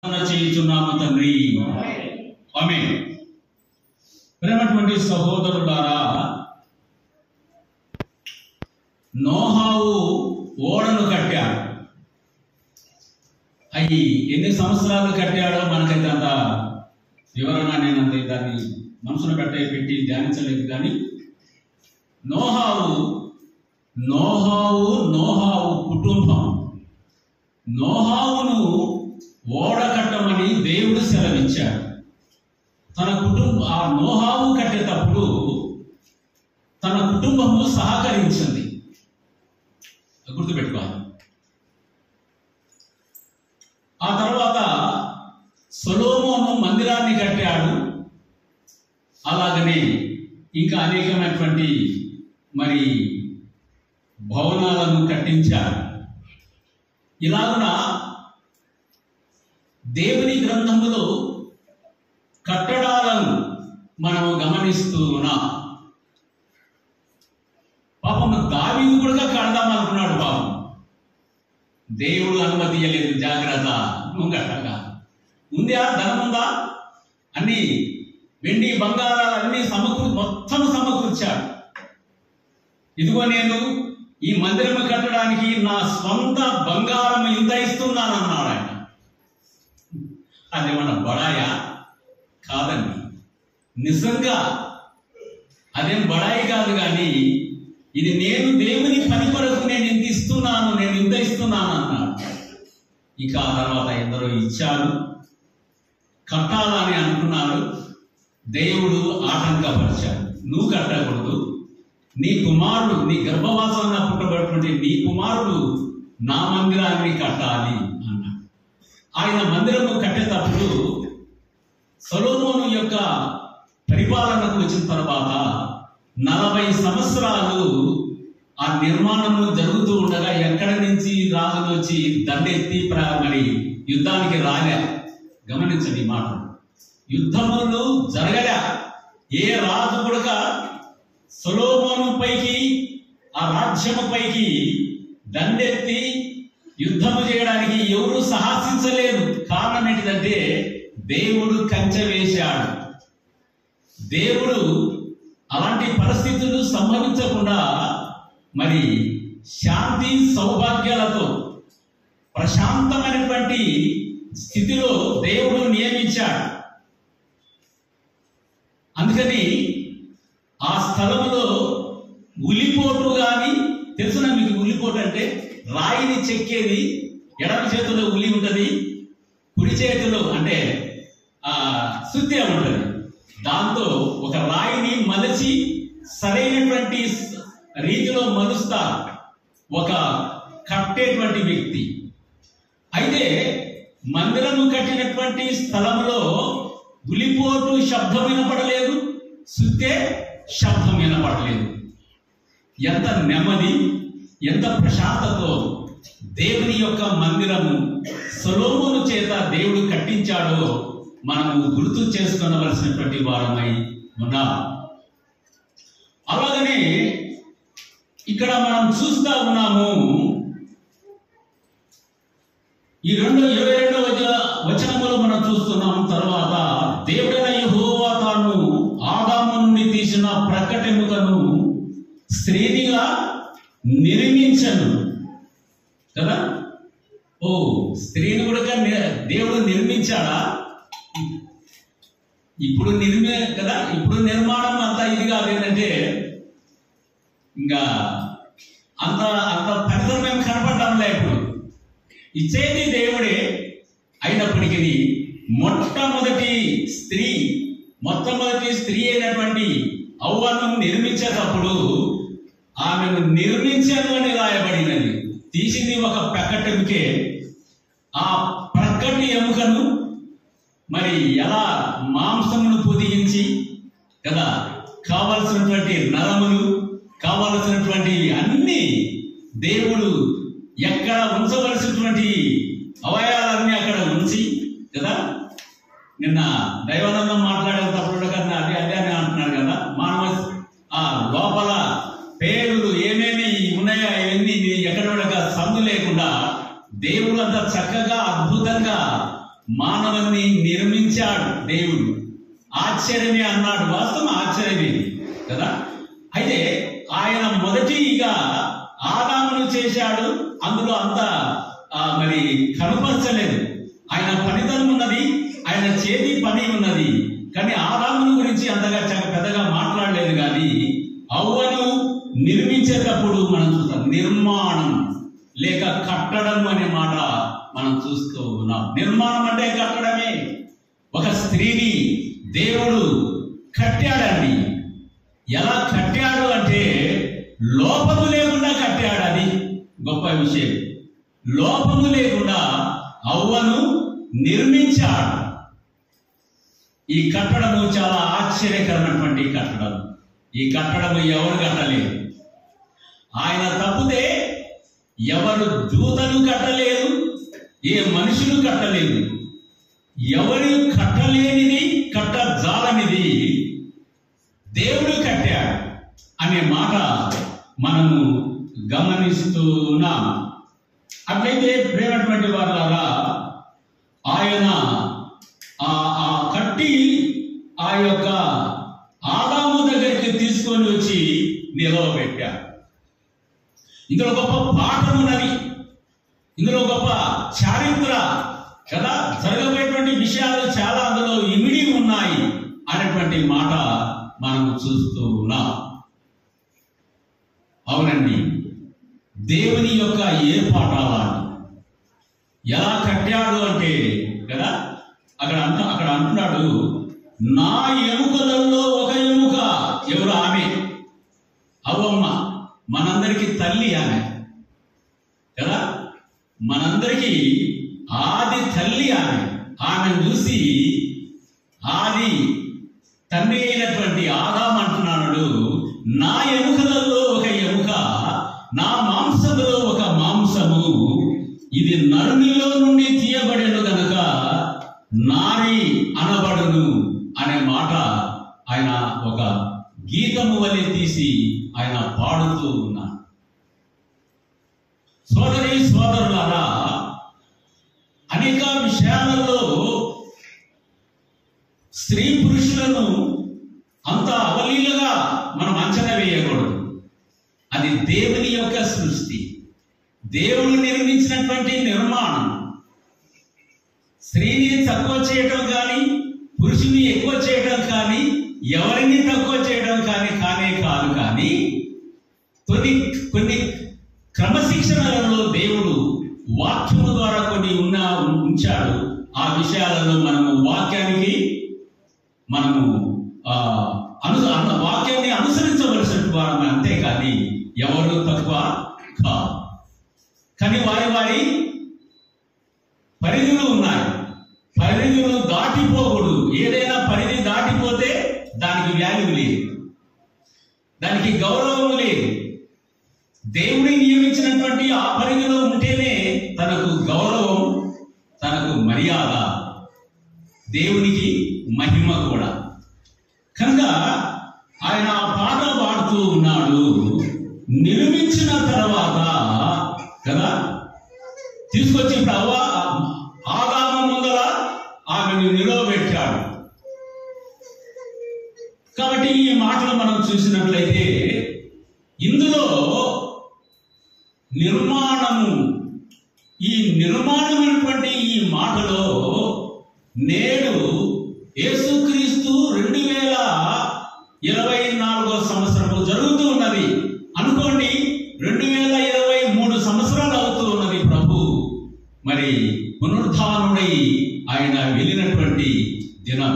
చేయుచున్నాము తండ్రి, ఆమేన్. ప్రేమటువంటి సహోదరులారా, నోహావు ఓడను కట్టాడు. అవి ఎన్ని సంవత్సరాలు కట్టాడో మనకైతే అంత వివరణ నేనంత దాన్ని మనసును పెట్టి ధ్యానించలేదు. కానీ నోహావు కుటుంబం నోహావును ఓడ కట్టమని దేవుడు సెలవిచ్చాడు. తన కుటుంబం ఆ నోహావు కట్టేటప్పుడు తన కుటుంబము సహకరించింది. గుర్తుపెట్టుకోవాలి. ఆ తర్వాత సొలొమోను మందిరాన్ని కట్టాడు. అలాగనే ఇంకా అనేకమైనటువంటి మరి భవనాలను కట్టించాడు. ఇలాగున దేవుని గ్రంథములో కట్టడాలను మనము గమనిస్తూ ఉన్నాం. పాపం దావీదు కూడా కడదాం అనుకున్నాడు. పాపం దేవుడు అనుమతి ఇవ్వలేదు. జాగ్రత్త, నువ్వు కట్టగా ఉందా, ధనం ఉందా, అన్ని వెండి బంగారాలు అన్ని మొత్తం సమకూర్చాడు. ఇదిగో నేను ఈ మందిరము కట్టడానికి నా స్వంత బంగారం ఇంత ఇస్తున్నానన్నాడు ఆయన. అదేమన్నా బడాయా? కాదండి, నిజంగా అదేం బడాయి కాదు. కానీ ఇది నేను దేవుని పని కొరకు నేను ఇంత ఇస్తున్నాను, నేను ఇంత ఇస్తున్నాను అన్నాడు. ఇక ఆ తర్వాత ఎందరో ఇచ్చారు, కట్టాలని అనుకున్నారు. దేవుడు ఆటంకపరిచాడు. నువ్వు కట్టకూడదు, నీ కుమారుడు, నీ గర్భవాసన పుట్టబడినటువంటి నీ కుమారుడు నా మందిరాన్ని కట్టాలి అన్నాడు. ఆయన మందిరము కట్టేటప్పుడు సొలొమోను యొక్క పరిపాలనకు వచ్చిన తర్వాత 40 సంవత్సరాలు ఆ నిర్మాణము జరుగుతూ ఉండగా ఎక్కడి నుంచి రాజులు వచ్చి దండెత్తి మరి యుద్ధానికి రాలే. గమనించండి ఈ మాట. యుద్ధములు జరగలే. ఏ రాజు కూడా సొలొమోను పైకి, ఆ రాజ్యము పైకి దండెత్తి యుద్ధము చేయడానికి ఎవరు సాహసించలేదు. కారణం ఏంటిదంటే దేవుడు కంచె వేశాడు. దేవుడు అలాంటి పరిస్థితులు సంభవించకుండా మరి శాంతి సౌభాగ్యాలతో ప్రశాంతమైనటువంటి స్థితిలో దేవుడు నియమించాడు. అందుకని ఆ స్థలంలో ఉలిపోటు కానీ తెలుసున మీకు? ఉలిపోటు అంటే రాయిని చెక్కేది. ఎడమ చేతిలో ఉలి ఉంటుంది, కుడి చేతిలో అంటే సుత్తి ఉంటుంది. దాంతో ఒక రాయిని మలచి సరైనటువంటి రీతిలో మలుస్తారు ఒక కట్టేటువంటి వ్యక్తి. అయితే మందిరము కట్టినటువంటి స్థలంలో ఉలిపోటు శబ్దం వినపడలేదు, సుత్తే శబ్దం వినపడలేదు. ఎంత నెమ్మది, ఎంత ప్రశాంతతో దేవుని యొక్క మందిరము సొలొమోను చేత దేవుడు కట్టించాడో మనము గుర్తు చేసుకునవలసినటువంటి వారమై ఉన్నాం. అలాగనే ఇక్కడ మనం చూస్తా ఉన్నాము. ఈ 22వ వచనములో మనం చూస్తున్నాం. తర్వాత దేవుడైన యెహోవా తాను ఆదాము నుండి తీసిన ప్రక్కటెముకను స్త్రీనిగా నిర్మించను కదా. ఓ, స్త్రీని కూడా దేవుడు నిర్మించాడా? ఇప్పుడు కదా, ఇప్పుడు నిర్మాణం అంతా ఇది కాదు. ఏంటంటే ఇంకా అంత పరిసరం మేము కనపడటంలే. ఇప్పుడు ఇచ్చేది దేవుడే అయినప్పటికీ మొట్టమొదటి స్త్రీ అయినటువంటి అవ్వను నిర్మించేటప్పుడు ఆమెను నిర్మించాను అని రాయబడినది. తీసింది ఒక ప్రక్కటెముకే. ఆ ప్రక్కటి ఎముకను మరి ఎలా మాంసమును పొదిగించి కదా, కావలసినటువంటి నరములు, కావలసినటువంటి అన్ని దేవుడు ఎక్కడ ఉంచవలసినటువంటి అవయవాలన్నీ అక్కడ ఉంచి కదా. నిన్న దైవానందం మాట్లాడేటప్పుడు కదా అదే అని అంటున్నాడు కదా. మానవ లోపల పేర్లు ఏమేమి ఉన్నాయో అవన్నీ ఎక్కడ సందు లేకుండా దేవుడు అంత చక్కగా అద్భుతంగా మానవుని నిర్మించాడు దేవుడు. ఆశ్చర్యమే అన్నాడు. వాస్తవం ఆశ్చర్యమే కదా. అయితే ఆయన మొదటిగా ఆదామును చేశాడు. అందులో అంత మరి కనపరచలేదు. ఆయన పనితనం ఉన్నది, ఆయన చేతి పని ఉన్నది. కానీ ఆదామును గురించి అంతగా పెద్దగా మాట్లాడలేదు. కానీ అవ్వను నిర్మించేటప్పుడు మనం చూస్తాం. నిర్మాణం లేక కట్టడం అనే మాట మనం చూస్తూ ఉన్నాం. నిర్మాణం అంటే కట్టడమే. ఒక స్త్రీని దేవుడు కట్టాడండి. ఎలా కట్టాడు అంటే లోపము లేకుండా కట్టాడు. అది గొప్ప విషయం. లోపము లేకుండా అవ్వను నిర్మించాడు. ఈ కట్టడము చాలా ఆశ్చర్యకరమైనటువంటి కట్టడం. ఈ కట్టడము ఎవరు కట్టలేదు. ఆయన తప్పితే ఎవరు దూతలు కట్టలేదు, ఏ మనుషులు కట్టలేదు. ఎవరు కట్టలేనిది, కట్టజాలనిది దేవుడు కట్టాడు అనే మాట మనము గమనిస్తూ ఉన్నాం. అట్లయితే ప్రేమటువంటి వారులారా, ఆయన కట్టి ఆ యొక్క ఆదాము దగ్గరికి తీసుకొని వచ్చి నిలవబెట్టాడు. ఇందులో గొప్ప పాఠం ఉన్నది, ఇందులో గొప్ప చారిత్ర కదా. జరగబోయేటువంటి విషయాలు చాలా అందులో ఇమిడి ఉన్నాయి అనేటువంటి మాట మనము చూస్తూ ఉన్నాం. అవునండి, దేవుని యొక్క ఏర్పాటాలని ఎలా కట్టాడు అంటే కదా, అక్కడ అంటున్నాడు, నా ఎముకలలో ఒక ఎముక. ఎవరు? ఆమె, అవ్వమ్మ. మనందరికీ తల్లి ఆమె కదా. మనందరికీ ఆది తల్లి ఆమె. ఆమెను చూసి ఆది తండ్రి అయినటువంటి ఆదాము అంటున్నాడు, నా ఎముకలలో ఒక ఎముక, నా మాంసములో ఒక మాంసము, ఇది నరునిలో నుండి తీయబడెను గనుక నారి అనబడును అనే మాట ఆయన ఒక గీతము వలె తీసి ఆయన పాడుతూ ఉన్నాడు. సోదరి సోదరులారా, అనేక విషయాలలో స్త్రీ పురుషులను అంత అవలీలుగా మనం అంచనా వేయకూడదు. అది దేవుని యొక్క సృష్టి, దేవుడు నిర్మించినటువంటి నిర్మాణం. స్త్రీని తక్కువ చేయడం కానీ, పురుషుని ఎక్కువ చేయడం కానీ, ఎవరిని తక్కువ చేయడం కానీ కానే కాదు. కానీ కొన్ని క్రమశిక్షణలలో దేవుడు వాక్యము ద్వారా కొన్ని ఉంచాడు. ఆ విషయాలలో మనము వాక్యానికి వాక్యాన్ని అనుసరించవలసిన వారు, అంతేకాని ఎవరు తక్కువ కాదు. కానీ వారి పరిధులు ఉన్నాయి. పరిధులు దాటిపోకూడదు. ఏదైనా పరిధి దాటిపోతే దానికి వాల్యూ లేదు, దానికి గౌరవం లేదు. దేవుడి నియమించినటువంటి ఆ పరిధిలో ఉంటేనే తనకు గౌరవం, తనకు మర్యాద, దేవునికి మహిమ కూడా. కనుక ఆయన ఆ పాట పాడుతూ ఉన్నాడు. నిర్మించిన తర్వాత కదా తీసుకొచ్చి ఇప్పుడు ఆదాము ముందర ఆమెను నిలవబెట్టాడు. కాబట్టి ఈ మాటలు మనం చూసినట్లయితే ఇందులో ఈ నిర్మాణమైనటువంటి ఈ మాటలో నేడు యేసుక్రీస్తు 2024 సంవత్సరము జరుగుతూ ఉన్నది అనుకోండి. 2023 సంవత్సరాలు అవుతూ ఉన్నది. ప్రభు మరి పునరుద్ధానుడై ఆయన వెళ్ళినటువంటి దినం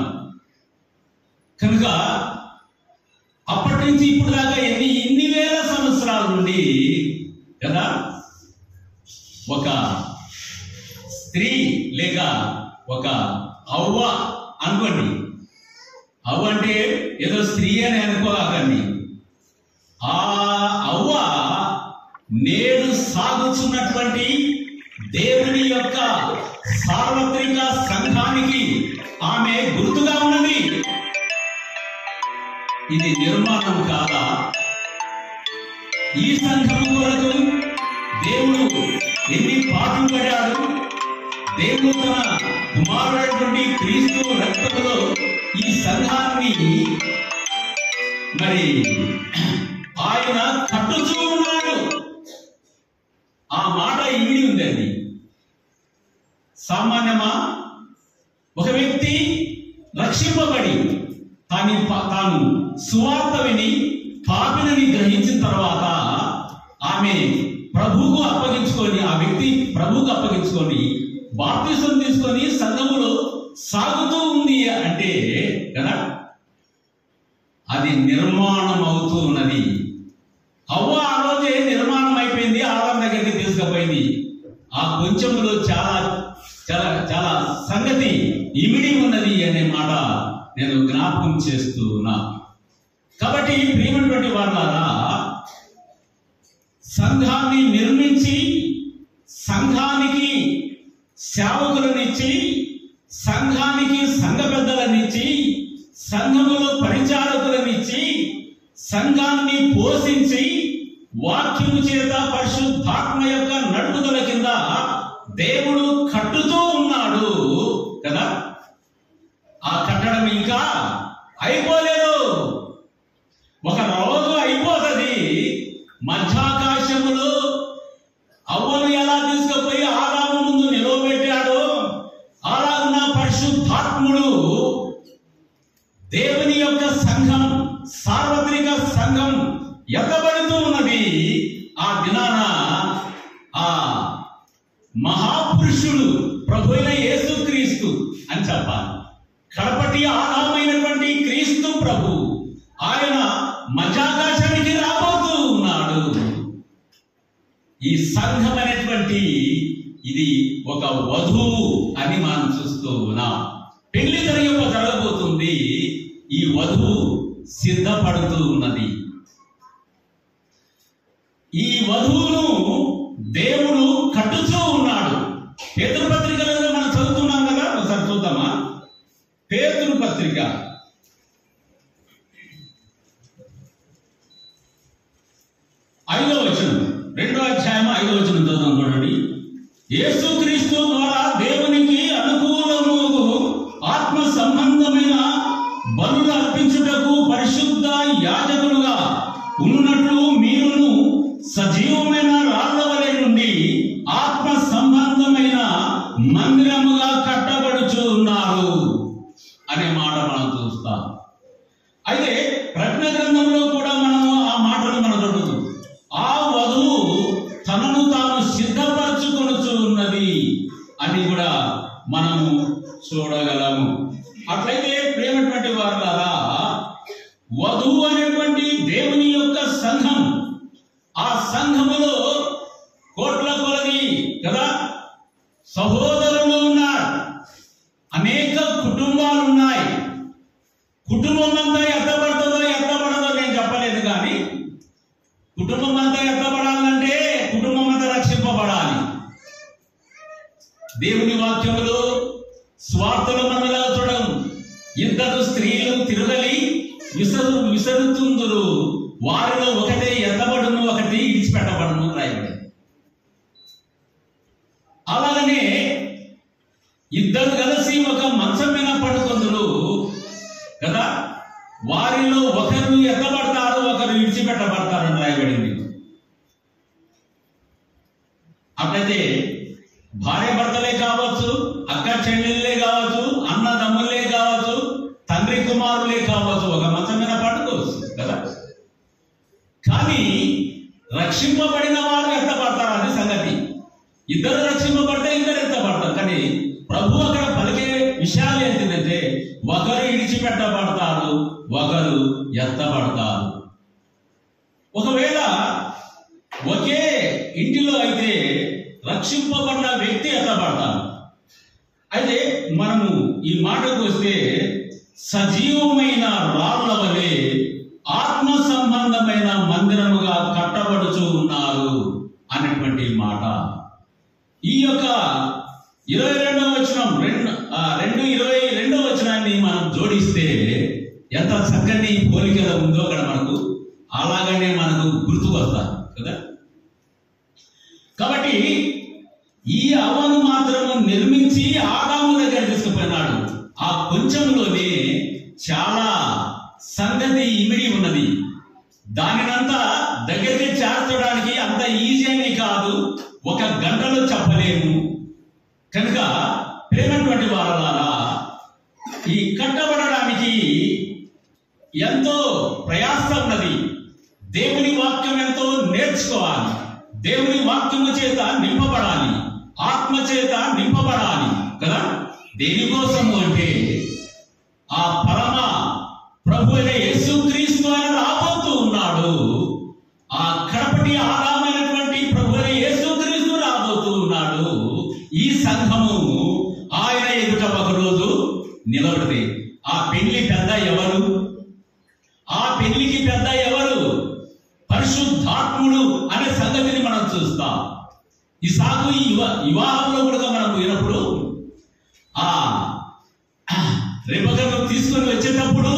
కనుక అప్పటి నుంచి ఇప్పుడు దాకా ఇన్ని వేల సంవత్సరాల నుండి కదా ఒక స్త్రీ లేక ఒక అవ్వ అనుకోండి. అవ్వ అంటే ఏదో స్త్రీ అని అనుకోకండి. ఆ అవ్వ నేడు సాగుతున్నటువంటి దేవుని యొక్క సార్వత్రిక సంఘానికి ఆమె గుర్తుగా ఉన్నది. ఇది నిర్మాణం కాదా? ఈ సంఘం కొరకు దేవుడు ఎన్ని పాటలు పడాడు, దేవుడు తన కుమారుడైనటువంటి క్రీస్తు రక్తంలో ఈ సంఘాన్ని మరి ఆయన కట్టుచూ ఉన్నాడు. ఆ మాట ఇమిడి ఉందండి. సామాన్యమా? ఒక వ్యక్తి రక్షింపబడి తాను సువార్త విని పాపిని గ్రహించిన తర్వాత ఆమె ప్రభువుకు అప్పగించుకొని, ఆ వ్యక్తి ప్రభువుకు అప్పగించుకొని బాప్తిసం తీసుకొని సంఘములో సాగుతూ ఉంది అంటే కదా, అది నిర్మాణం అవుతూ ఉన్నది. అవ్వ ఆ రోజే నిర్మాణం అయిపోయింది, ఆదాం దగ్గరికి తీసుకుపోయింది. ఆ కొంచెంలో చాలా చాలా చాలా సంగతి ఇమిడి ఉన్నది అనే మాట నేను జ్ఞాపకం చేస్తున్నా. కాబట్టి ప్రియమైనటువంటి వారులారా, సంఘాన్ని నిర్మించి సంఘానికి సేవకులనిచ్చి సంఘానికి సంఘ పెద్దలనిచ్చి సంఘములో పరిచారకులనిచ్చి సంఘాన్ని పోషించి వాక్యము చేత పరిశుద్ధాత్మ యొక్క నడుపుదల కింద దేవుడు కట్టుతూ ఉన్నాడు కదా. ఆ కట్టడం ఇంకా అయిపోలేదు, ఒక రోజు అయిపోతుంది. మధ్యాకాశములో అవ్వను ఎలా తీసుకుపోయి ఆదాము ముందు నిలవబెట్టాడో అలాగున్న పరిశుద్ధాత్ముడు దేవుని యొక్క సంఘం, సార్వత్రిక సంఘం ఎత్తబడుతూ ఉన్నది. ఆ దినాన ఆ మహాపురుషుడు ప్రభు అయిన యేసుక్రీస్తు అని చెప్పాలి. కడపటి ఆదామైనటువంటి క్రీస్తు ప్రభు ఆయన మధ్యాకాశానికి రాబోతూ ఉన్నాడు. ఈ సంఘం అనేటువంటి ఇది ఒక వధువు అని మనం చూస్తూ ఉన్నాం. పెళ్లి జరగబోతుంది. ఈ వధువు సిద్ధపడుతూ ఉన్నది. ఈ వధువును దేవుడు కట్టుతూ ఉన్నాడు. పేతురు పత్రికలో మనం చదువుతున్నాం కదా, ఒకసారి చూద్దామా? పేతురు పత్రిక 5వ వచనం, 2వ అధ్యాయం 5వ వచనం చదువుతాం చూడండి. యేసుక్రీస్తు ద్వారా దేవునికి అనుకూలము ఆత్మ సంబంధమైన బలులు అర్పించుటకు పరిశుద్ధ యాజకులుగా ఉన్నట్లు మీరును సజీవమైన రాళ్ల వలె నుండి ఆత్మ సంబంధమైన మందిరముగా కట్టబడుచు ఉన్నారు అనే మాట మనం చూస్తాం. అయితే ప్రకటన గ్రంథంలో కూడా మనము ఆ మాటలు మనం చదువుతాం. ఆ వధువు తనను తాను సిద్ధపరచుకొనుచు ఉన్నది అని కూడా మనము చూడగలము. అట్లయితే ప్రేమటువంటి వారులారా, వధువు అనేటువంటి దేవుని యొక్క సంఘం, ఆ సంఘములో కోట్ల కొలది కదా సహోదరులు ఉన్నారు, అనేక కుటుంబాలు ఉన్నాయి. కుటుంబం అంతా ఎత్తబడుతుందో ఎత్తబడదో నేను చెప్పలేదు, కానీ కుటుంబం అంతా ఎత్తబడాలంటే కుటుంబం అంతా రక్షింపబడాలి. దేవుని వాక్యములు స్వార్థలు మనలా చూడడం, ఇద్దరు స్త్రీలు తిరగలి విసరుతుందురు, వారిలో ఒకటే ఎత్తబడును, ఒకటి ఇడిచిపెట్టబడును రాయబడి. అలాగనే ఇద్దరు కలిసి ఒక మంచం మీద పడుకుందరు కదా, వారిలో ఒకరు ఎత్తబడతారు, ఒకరు విడిచిపెట్టబడతారు అని రాయబడింది. అట్లయితే భార్య భర్తలే కావచ్చు, అక్క చెల్లెళ్ళే కావచ్చు, అన్నదమ్ములే కావచ్చు, తండ్రి కుమారులే కావచ్చు, ఒక మంచం మీద పడుకోవచ్చు కదా. కానీ రక్షింపబడిన వారు ఎత్తబడతారు అనే సంగతి. ఇద్దరు రక్షింపబడితే ఇద్దరు ఎత్తబడతారు. కానీ ప్రభు అక్కడ పలికే విషయాలు ఏంటంటే ఒకరు విడిచిపెట్టబడతారు, ఒకరు ఎత్తబడతారు. ఒకవేళ ఒకే ఇంటిలో అయితే రక్షింపబడిన వ్యక్తి ఎత్తబడతారు. అయితే మనము ఈ మాటకు వస్తే సజీవమైన రాళ్ల వలె ఆత్మ సంబంధమైన మందిరముగా కట్టబడుచు ఉన్నారు అనేటువంటి మాట. ఈ యొక్క 22వ వచనం 2:22 వచనాన్ని మనం జోడిస్తే ఎంత చక్కని పోలికల ఉందో అక్కడ మనకు అలాగనే మనకు గుర్తుకు వస్తారు కదా. కాబట్టి ఈ అవ్వను మాత్రము నిర్మించి ఆదాము దగ్గర తీసుకుపోయినాడు. ఆ కొంచెంలోనే చాలా సంగతి ఇమిడి ఉన్నది. దానినంతా దగ్గరికి చేర్చడానికి అంత ఈజీ అని కాదు, ఒక గంటలో చెప్పలేము. కనుక ప్రేమటువంటి వారలారా, ఈ కట్టబడడానికి ఎంతో ప్రయాస ఉన్నది. దేవుని వాక్యం ఎంతో నేర్చుకోవాలి, దేవుని వాక్యము చేత నింపబడాలి, ఆత్మ చేత నింపబడాలి కదా. దేనికోసము అంటే ఆ పరమ ప్రభు అయిన యేసుక్రీస్తు ఆయన రాబోతూ ఉన్నాడు. ఆ కడపటి ఆదామైనటువంటి ప్రభు అయిన యేసుక్రీస్తు రాబోతూ ఉన్నాడు. ఈ సంఘము ఆయన ఎదుట ఒకరోజు నిలబడితే ఆ పెళ్లి పెద్ద ఎవరు? ఆ పెళ్లికి పెద్ద ఎవరు? పరిశుద్ధాత్ముడు అనే సంగతిని మనం చూస్తాం. ఇసాకు ఈ వివాహంలో కూడా మనం పోయినప్పుడు ఆ రెబెక్కను తీసుకొని వచ్చేటప్పుడు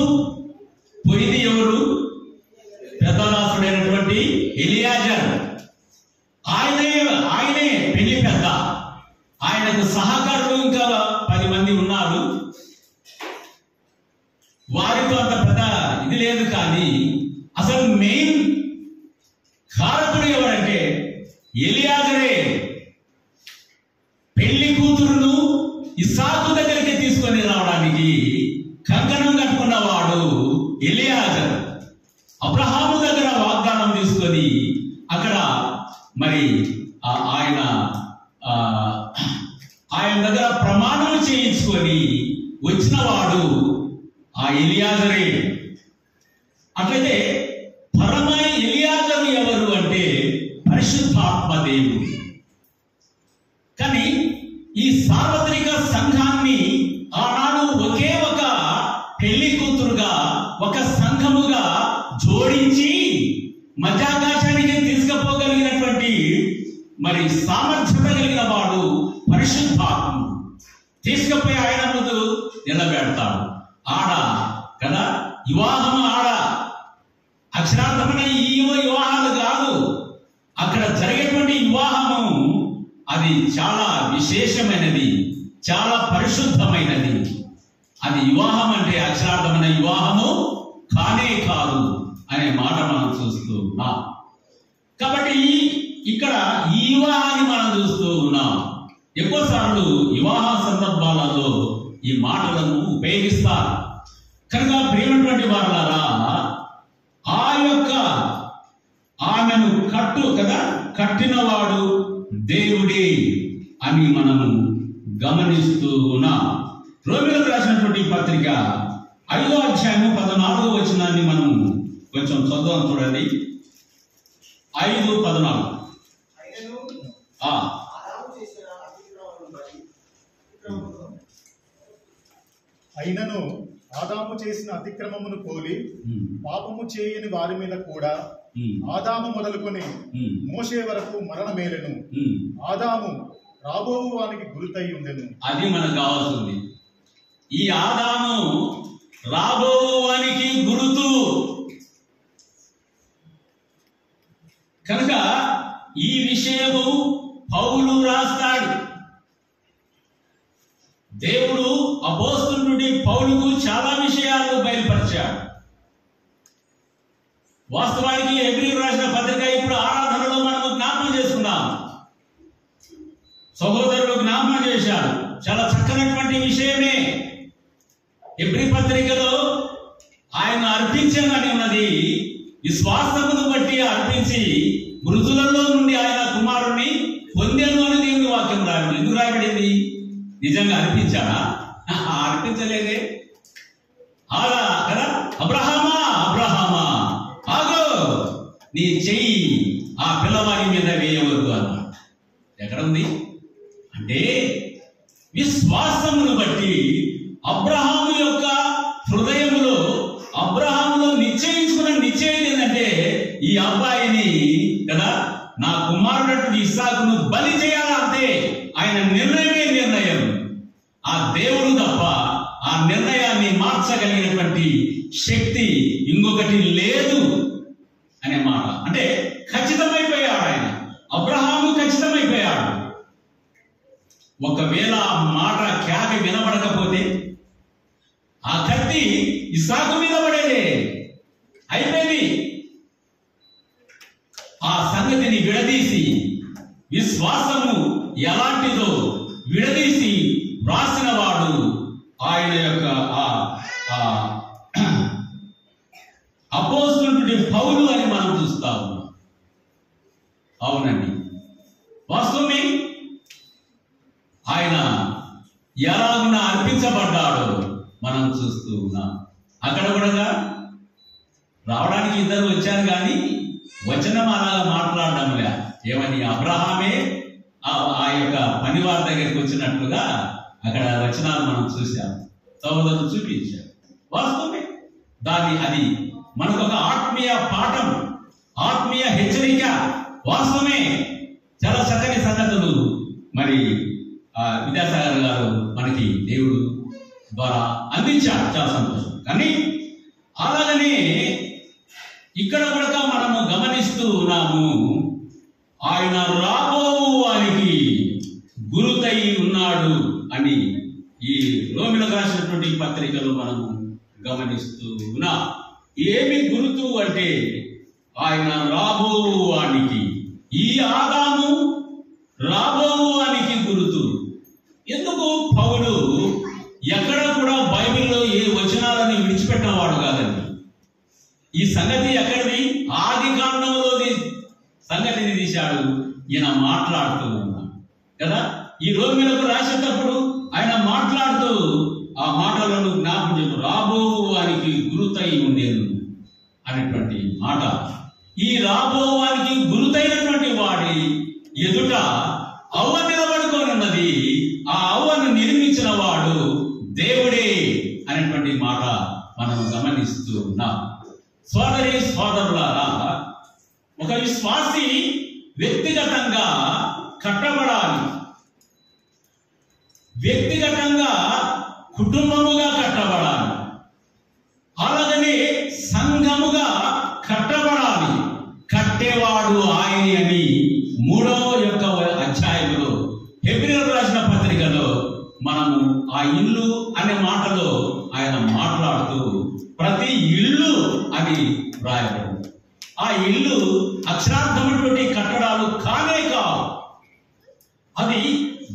పోయింది ఎవరు? పెద్దదాసుడైనటువంటి ఎలియాజర్. ఆయనే పెళ్లి పెద్ద. ఆయనకు సహకారులు ఇంకా 10 మంది ఉన్నారు. వారితో అంత పెద్ద ఇది లేదు, కానీ అసలు మెయిన్ కారకుడు ఎవరంటే ఎలియాజరే. పెళ్లి కూతురును ఇస్సాకు దగ్గరికి తీసుకొని రావడానికి కంకణం కట్టుకున్నవాడు ఎలియాజర్. అబ్రహాము దగ్గర వాగ్దానం తీసుకొని అక్కడ మరి ఆయన దగ్గర ప్రమాణం చేయించుకొని వచ్చిన వాడు ఆ ఎలియాజరే. అట్లయితే పరమ ఎలియాజరు ఎవరు అంటే పరిశుద్ధాత్మ దేవుడు. కానీ ఈ సార్వత్రిక సంఘాన్ని ఆనాడు ఒకే ఒక పెళ్లి కూతురుగా, ఒక సంఘముగా జోడించి మధ్యాకాశానికి తీసుకుపోగలిగినటువంటి మరి సామర్థ్యత కలిగిన వాడు పరిశుద్ధాత్ముడు. తీసుకుపోయి ఆయన ముందు నిలబెడతాడు. ఆడ కదా వివాహం, ఆడ అక్షరార్థమైన ఈ వివాహాలు కాదు, అక్కడ జరిగేటువంటి వివాహము అది చాలా విశేషమైనది, చాలా పరిశుద్ధమైనది. అది వివాహం అంటే అక్షరార్థమైన వివాహము కానే కాదు అనే మాట మనం చూస్తూ ఉన్నాం. కాబట్టి ఇక్కడ ఈ వివాహాన్ని మనం చూస్తూ ఉన్నాం. ఎక్కువ సార్లు వివాహ సందర్భాలలో ఈ మాటలను ఉపయోగిస్తారు. కనుక ప్రియమైనటువంటి వారలారా, ఆ యొక్క ఆమెను కట్టినవాడు దేవుడే అని మనము గమనిస్తూ ఉన్నాం. రోమీయులకు రాసినటువంటి పత్రిక 5వ అధ్యాయము 14వ వచనాన్ని మనం కొంచెం చదువుదాం. చూడండి, 5:14. అయినను ఆదాము చేసిన అతిక్రమమును పోలి పాపము చేయని వారి మీద కూడా ఆదాము మొదలుకొని మోషే వరకు మరణమేలెను. ఆదాము రాబోవు వానికి గురుతై ఉండెను. అది మనకు కావాల్సింది. ఈ ఆదాము రాబోవు వానికి గురుతు. కనుక ఈ విషయము పౌలు రాస్తాడు. దేవుడు అపోస్తలుడి పౌలుకు చాలా విషయాలు బయలుపరిచాడు. వాస్తవానికి హెబ్రీయులకు రాసిన పత్రిక ఇప్పుడు ఆరాధనలో మనము జ్ఞాపకం చేసుకున్నాం. సహోదరులు జ్ఞాపకం చేశారు. చాలా చక్కనటువంటి విషయమే. హెబ్రీ పత్రికలో ఆయన అర్పించానని ఉన్నది. విశ్వాసమును బట్టి అర్పించి మృతులలో నుండి ఆయన కుమారుణ్ణి పొందెను అని దేవుని వాక్యం రాయబడింది. ఎందుకు రాయబడింది? నిజంగా అర్పించాడా? అర్పించలేదే. అలా కదా, అబ్రహామా ఆగో, నీ చెయ్యి ఆ పిల్లవాడి మీద వేయవద్దు అన్నాడు. ఎక్కడ ఉంది అంటే విశ్వాసమును బట్టి అబ్రహాము యొక్క హృదయములో, అబ్రహాములో నిశ్చయించుకున్న నిశ్చయం ఏంటంటే ఈ అబ్బాయిని కదా నా కుమారుడు ఇస్సాకును బలి చేయాలంటే ఆయన నిర్ణయమే నిర్ణయం. ఆ దేవుడు తప్ప ఆ నిర్ణయాన్ని మార్చగలిగినటువంటి శక్తి ఇంకొకటి లేదు అనే మాట. అంటే ఖచ్చితమైపోయాడు ఆయన. అబ్రహాము ఖచ్చితమైపోయాడు. ఒకవేళ ఆ మాట ఖ్యాతి వినబడకపోతే ఆ కత్తి ఇస్సాకు మీద పడేదే, అయిపోయింది. ఆ సంగతిని విడదీసి, విశ్వాసము ఎలాంటిదో విడదీసి రాసిన వాడు ఆయన యొక్క అపోస్తలుడి పౌలు అని మనం చూస్తాము. అవునండి, వాస్తవమే. ఆయన ఎలాగున అర్పించబడ్డాడో మనం చూస్తూ ఉన్నాం. అక్కడ కూడా రావడానికి ఇద్దరు వచ్చారు, కానీ వచనం అలాగా మాట్లాడడంలే. ఏమని అబ్రహామే ఆ యొక్క పనివారి దగ్గరికి వచ్చినట్లుగా అక్కడ వచనాలు మనం చూసాము, సహోదరులు చూపించారు. వాస్తవమే, అది మనకు ఒక ఆత్మీయ పాఠం, ఆత్మీయ హెచ్చరిక. వాస్తవమే, చాలా చక్కని సంగతులు మరి విద్యాసాగర్ గారు మనకి దేవుడు ద్వారా అందించారు, చాలా సంతోషం. కానీ అలాగనే ఇక్కడ కూడా మనము గమనిస్తూ ఉన్నాము, ఆయన రాబోవానికి గురుతై ఉన్నాడు అని ఈ రోమిలకు రాసినటువంటి పత్రికలు మనము గమనిస్తూ ఉన్నాం. ఏమి గురుతు అంటే ఆయన రాబోవానికి, ఈ ఆదాము రాబోవానికి గురుతు. ఎందుకు పౌలు ఎక్కడ కూడా బైబిల్లో ఏ వచనాలని విడిచిపెట్టినవాడు కాదండి. ఈ సంగతి ఎక్కడిది? ఆది కాండంలోని సంగతిని తీశాడు ఈయన మాట్లాడుతూ ఉన్నాడు కదా. ఈ రోమిలకు రాసేటప్పుడు ఆయన మాట్లాడుతూ ఆ మాటలను జ్ఞాపకం చేస్తూ రాబోవానికి గురుతై ఉండేది అనేటువంటి మాట. ఈ రాబోవానికి గురుతైనటువంటి వాడి ఎదుట అవ్వ నిలబడుకొని ఉన్నది. ఆ అవ్వను నిర్మించిన వాడు దేవుడే అనేటువంటి మాట మనం గమనిస్తూ ఉన్నాం. సోదరి సోదరులారా, ఒక విశ్వాసి వ్యక్తిగతంగా కట్టబడాలి, వ్యక్తిగతంగా కుటుంబముగా కట్టబడాలి, అలాగనే సంఘముగా కట్టబడాలి. కట్టేవాడు ఆయన అని 3వ అధ్యాయంలో హెబ్రీయులకు రాసిన పత్రికలో మనము ఆ ఇల్లు అనే మాటలో ఆయన మాట్లాడుతూ ప్రతి ఇల్లు అని రాయబడింది. ఆ ఇల్లు అక్షరార్థమైనటువంటి కట్టడాలు కానే కావు. అది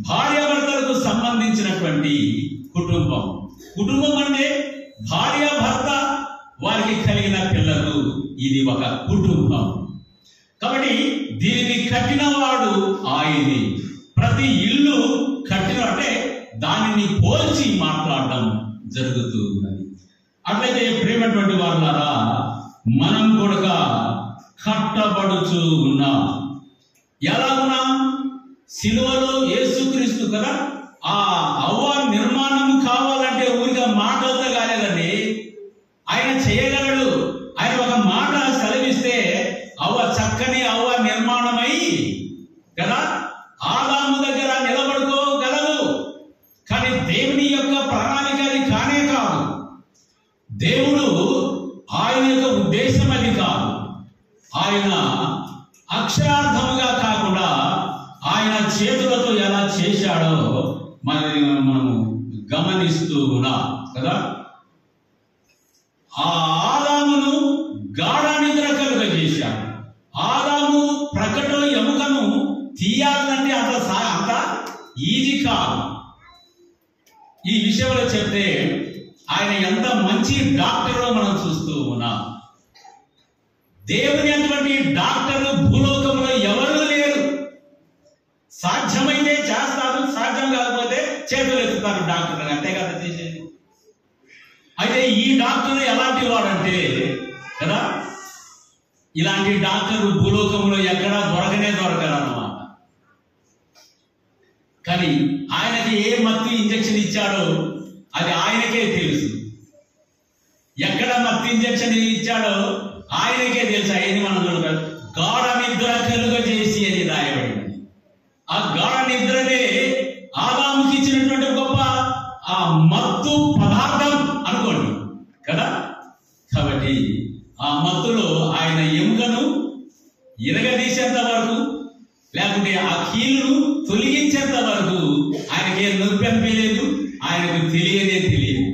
భార్యాభర్తలకు సంబంధించినటువంటి కుటుంబం. కుటుంబం అంటే భార్య భర్త వారికి కలిగిన పిల్లలు, ఇది ఒక కుటుంబం. కాబట్టి దీనిని కట్టిన వాడు ఆయనే. ప్రతి ఇల్లు కట్టిన అంటే దానిని పోల్చి మాట్లాడడం జరుగుతూ ఉన్నది. అట్లయితే ప్రేమటువంటి వారులారా, మనం కూడా కట్టబడుచూ ఉన్నాం. ఎలా ఉన్నాం? సిలువలో యేసుక్రీస్తు కదా. ఆ అవ్వ నిర్మాణం కావాలంటే ఊరిగా మాటలతో కాలేదండి, ఆయన చేయగలడు. ఆయన ఒక మాట సెలవిస్తే చక్కని అవ్వ నిర్మాణమై కదా ఆదాము దగ్గర నిలబడుకోగలదు. కానీ దేవుని యొక్క ప్రణాళిక అది కానే కాదు. దేవుడు ఆయన యొక్క ఉద్దేశం అది కాదు. ఆయన అక్షరార్థముగా కాకుండా ఆయన చేతులతో ఎలా చేశాడో మనము గమనిస్తూ ఉన్నాం కదా. ఆ ఆదామును గాఢ నిద్ర కలుగజేశాడు. ఆదాము ప్రకట ఎముకను తీయాలంటే అంత ఈజీ కాదు. ఈ విషయంలో చెప్తే ఆయన ఎంత మంచి డాక్టరో మనం చూస్తూ ఉన్నాం. దేవుని అటువంటి డాక్టర్లు భూలోకంలో ఎవరు లేరు. సాధ్యమైతే చేస్తారు, సాధ్యం కాకపోతే చేతులు ఎత్తుతారు డాక్టర్, అంతే కదా చేసేది. అయితే ఈ డాక్టర్ ఎలాంటి వాడంటే కదా, ఇలాంటి డాక్టర్ భూలోకంలో ఎక్కడా దొరకరు అన్నమాట. కానీ ఆయనకి ఏ మత్తు ఇంజక్షన్ ఇచ్చాడో అది ఆయనకే తెలుసు. ఎక్కడ మత్తు ఇంజక్షన్ ఇచ్చాడో ఆయనకే తెలుసు. అయ్యని మనం చూడగలం. గాఢ నిద్ర కలుగజేసి అని రాయబడింది. ఆ గాఢ నిద్రనే ఆదాముకి ఇచ్చినటువంటి గొప్ప ఆ మత్తు పదార్థం అనుకోండి కదా. కాబట్టి ఆ మత్తులో ఆయన ఎముకను ఇరగదీసేంత వరకు లేకుంటే ఆ కీలును తొలగించేంత వరకు ఆయనకి ఏ నొప్పి అనిపించలేదు, ఆయనకు తెలియదు.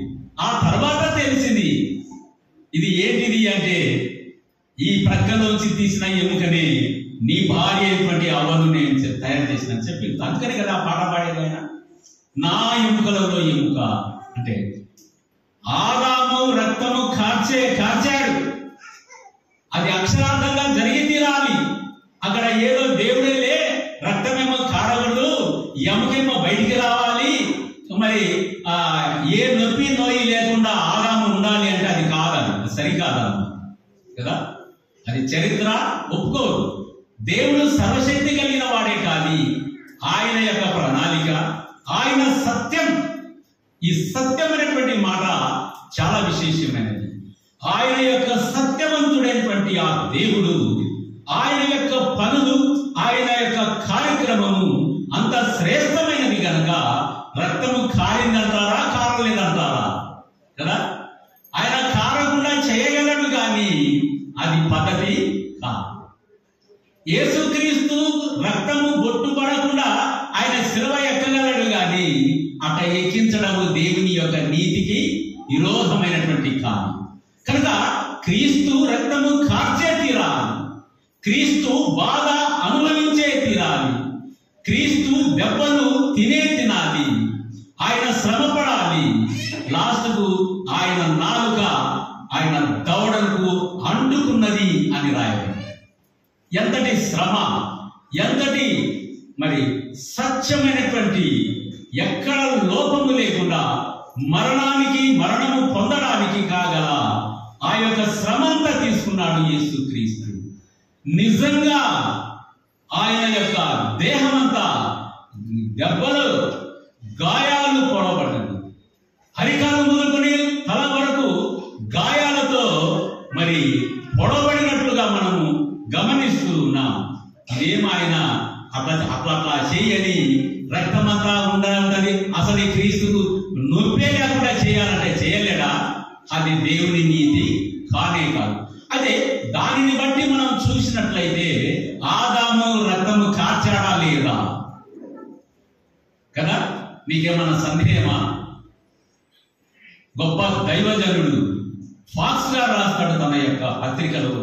ఆ తర్వాత తెలిసింది ఇది ఏంటిది అంటే, ఈ ప్రక్కలోంచి తీసిన ఎముకని నీ భార్య అయినటువంటి అవ్వను నేను తయారు చేసిన చెప్పి, అందుకని కదా పాట పాడేది ఆయన, నా ఎముకలలో ఎముక అంటే ఆదాము రక్తము కార్చాడు. అది అక్షరార్థంగా జరిగి తీరాలి. అక్కడ ఏదో దేవుడే రక్తమేమో కారకూడదు, ఎముకేమో బయటికి రావాలి, మరి ఏ నొప్పి నోయి లేకుండా ఆదాము ఉండాలి అంటే అది కాదని, సరికాదన్న కదా. అది చరిత్ర ఒప్పుకోదు. దేవుడు సర్వశక్తి కలిగిన వాడే కానీ ఆయన యొక్క ప్రణాళిక, ఆయన సత్యం. ఈ సత్యం అనేటువంటి మాట చాలా విశేషమైనది. ఆయన యొక్క సత్యవంతుడైనటువంటి ఆ దేవుడు, ఆయన యొక్క పనులు, ఆయన యొక్క కార్యక్రమము అంత శ్రేష్టమైనది కనుక రక్తము కారిందంటారా, కారలేదంటారా కదా. ఆయన కారకుండా చేయగలడు కానీ అది పద్ధతి కాదు. యేసుక్రీస్తు రక్తము బొట్టు పడకుండా ఆయన శిలువ ఎక్కగలడు కానీ అట ఎక్కించడము దేవుని యొక్క నీతికి విరోధమైనటువంటి కాదు. కనుక క్రీస్తు రక్తము కార్చే తీరాలి, క్రీస్తు బాధ అనుభవించే తీరాలి, క్రీస్తు దెబ్బలు తినాలి, ఆయన శ్రమ పడాలి, లాస్ట్కు ఆయన నాలుక ఆయన దవడలకు అంటుకున్నది అని రాయాలి. ఎంతటి శ్రమ, ఎంతటి మరి సత్యమైనటువంటి, ఎక్కడ లోపము లేకుండా మరణము పొందడానికి కాగల ఆ యొక్క శ్రమంతా తీసుకున్నాడు యేసుక్రీస్తు. నిజంగా ఆయన యొక్క దేహమంతా దెబ్బలు, గాయాలు పొడవబడ్డది. హరికాలు మొదలుకొని తల వరకు గాయాలతో మరి పొడవబడినట్లుగా మనము గమనిస్తూ ఉన్నాం. ఇదేం ఆయన అట్లా చేయని, రక్తమంతా ఉండాలి, అసలు ఈ క్రీస్తుకు నొప్పే లేకుండా చేయాలంటే చేయలేడా? అది దేవుని నీతి కానే కాదు. అదే దానిని బట్టి మనం చూసినట్లయితే ఆదాము రక్తము కార్చాడా లేదా కదా. మీకేమన్నా సందేహమా? గొప్ప దైవజనుడు ఫాక్స్ గారు రాస్తాడు తన యొక్క పత్రికలో,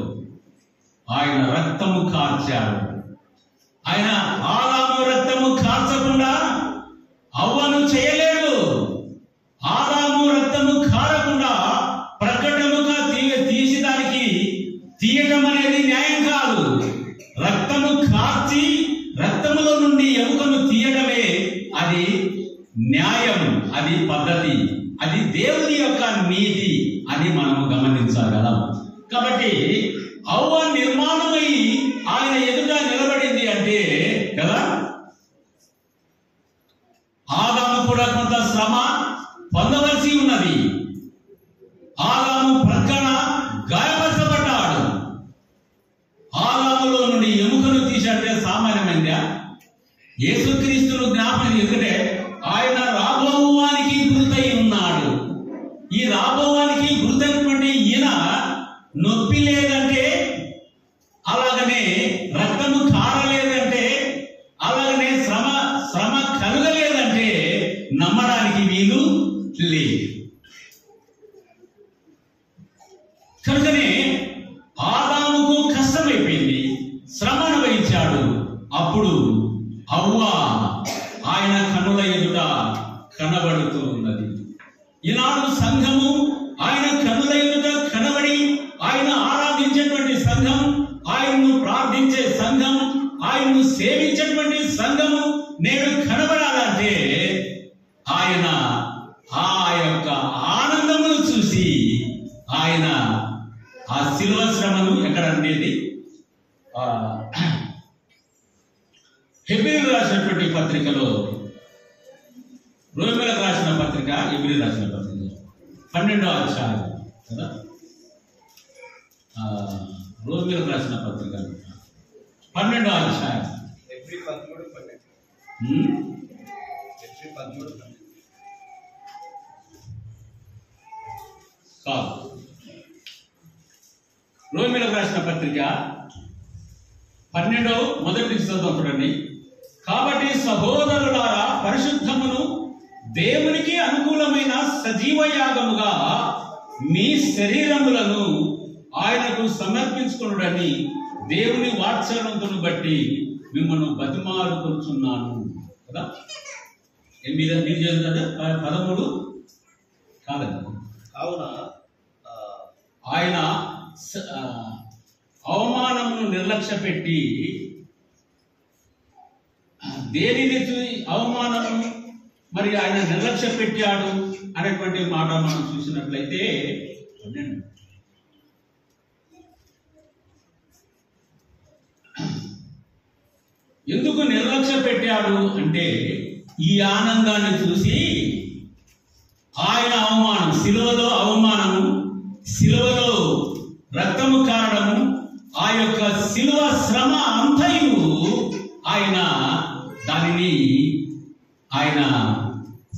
ఆయన రక్తము కార్చాడు. ఆయన ఆదాము రక్తము కార్చకుండా అవ్వను చేయలేడు. ఆదాము రక్తము కారకుండా ప్రకటముగా తీసి దానికి తీయటం అనేది న్యాయం కాదు. రక్తము కార్చి రక్తములో నుండి ఎముకను తీయడమే అది న్యాయం, అది పద్ధతి, అది దేవుని యొక్క నీతి అని మనము గమనించగలం. కాబట్టి అవ్వ నిర్మాణమై ఆయన ఎదుట నిలబడింది అంటే కదా, ఆదాము కూడా కొంత శ్రమ పొందవలసి ఉన్నది. ఆదాము ప్రక్కన గాయపరచబడ్డాడు. ఆదాములో నుండి ఎముకను తీసంటే సామాన్యమైందా? యేసుక్రీస్తును జ్ఞాపకం, ఎందుకంటే ఆయన రాబోవానికి గుర్తై ఉన్నాడు. ఈ రాబోవానికి గుర్తైనటువంటి ఈయన నొప్పి లేదంటే, అలాగనే రక్తము కారలేదంటే, అలాగనే శ్రమ కలగలేదంటే నమ్మడానికి వీలు లేదు. కనుకనే ఆదాముకు కష్టమైపోయింది, శ్రమ అనుభవించాడు. అప్పుడు అవ్వ ఆయన కన్నుల ఎదుట కనబడుతూ ఉన్నది. ఈనాడు సంఘము ఆయన కన్నుల ఎదుట కనబడి, ఆయన ఆరాధించేటువంటి సంఘం, ఆయన్ను ప్రార్థించే సంఘం, ఆయన్ను సేవించేటువంటి సంఘము నేడు కనబడాలంటే ఆయన ఆ యొక్క ఆనందమును చూసి, ఆయన ఆ శిలువ శ్రమను ఎక్కడ అనేది హెబ్రీయులకు రాసినటువంటి పత్రికలో, రోమీయులకు రాసిన పత్రిక, హెబ్రీయులకు రాసిన పత్రిక 12వ అధ్యాయం కదా, రోమీయులకు రాసిన పత్రిక 12వ అధ్యాయం కాదు, రోమీయులకు రాసిన పత్రిక మొదటి చూడండి. కాబట్టి సహోదరులారా, పరిశుద్ధమును దేవునికి అనుకూలమైన సజీవ యాగముగా మీ శరీరములను ఆయనకు సమర్పించుకొనుడని దేవుని వాత్సల్యతను బట్టి మిమ్మల్ని బతిమాలుకొనుచున్నాను కదా. 13 కాదండి. కావున ఆయన అవమానమును నిర్లక్ష్య పెట్టి, దేనిని అవమానము మరి ఆయన నిర్లక్ష్య పెట్టాడు అనేటువంటి మాట మనం చూసినట్లయితే, ఎందుకు నిర్లక్ష్య పెట్టాడు అంటే, ఈ ఆనందాన్ని చూసి ఆయన అవమానం, శిలువలో అవమానము, శిలువలో రక్తము కారడము, ఆ యొక్క శిలువ శ్రమ అంతయు ఆయన దానిని ఆయన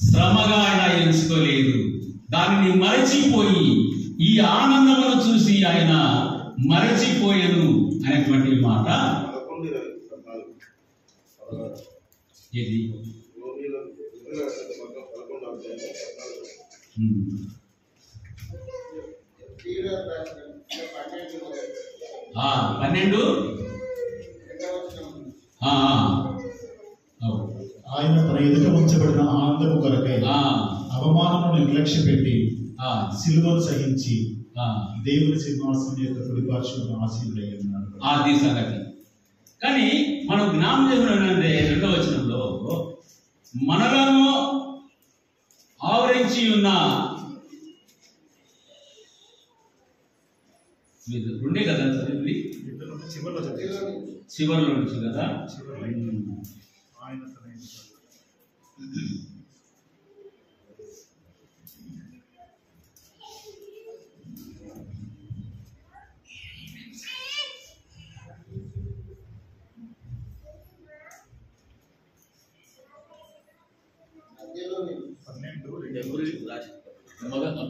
శ్రమగా ఆయన ఎంచుకోలేదు. దానిని మరచిపోయి ఈ ఆనందమును చూసి ఆయన మరచిపోయేను అనేటువంటి మాట. ఏది 12 ఆయన తన ఎదుట ఉంచబడిన ఆనందము కొరకై అవమానమును నిర్లక్ష్య పెట్టి సిలువను సహించి దేవుని సింహాసనం యొక్క కుడిపార్శ్వమున ఆసీనుడయ్యున్నాడు. అది సంగతి. కానీ మనం జ్ఞాపకం చేసుకున్నట్టే 2వ వచనంలో మనలను ఆవరించి ఉన్న రెండే కదా చదివింది, చివరిలో నుంచి కదా.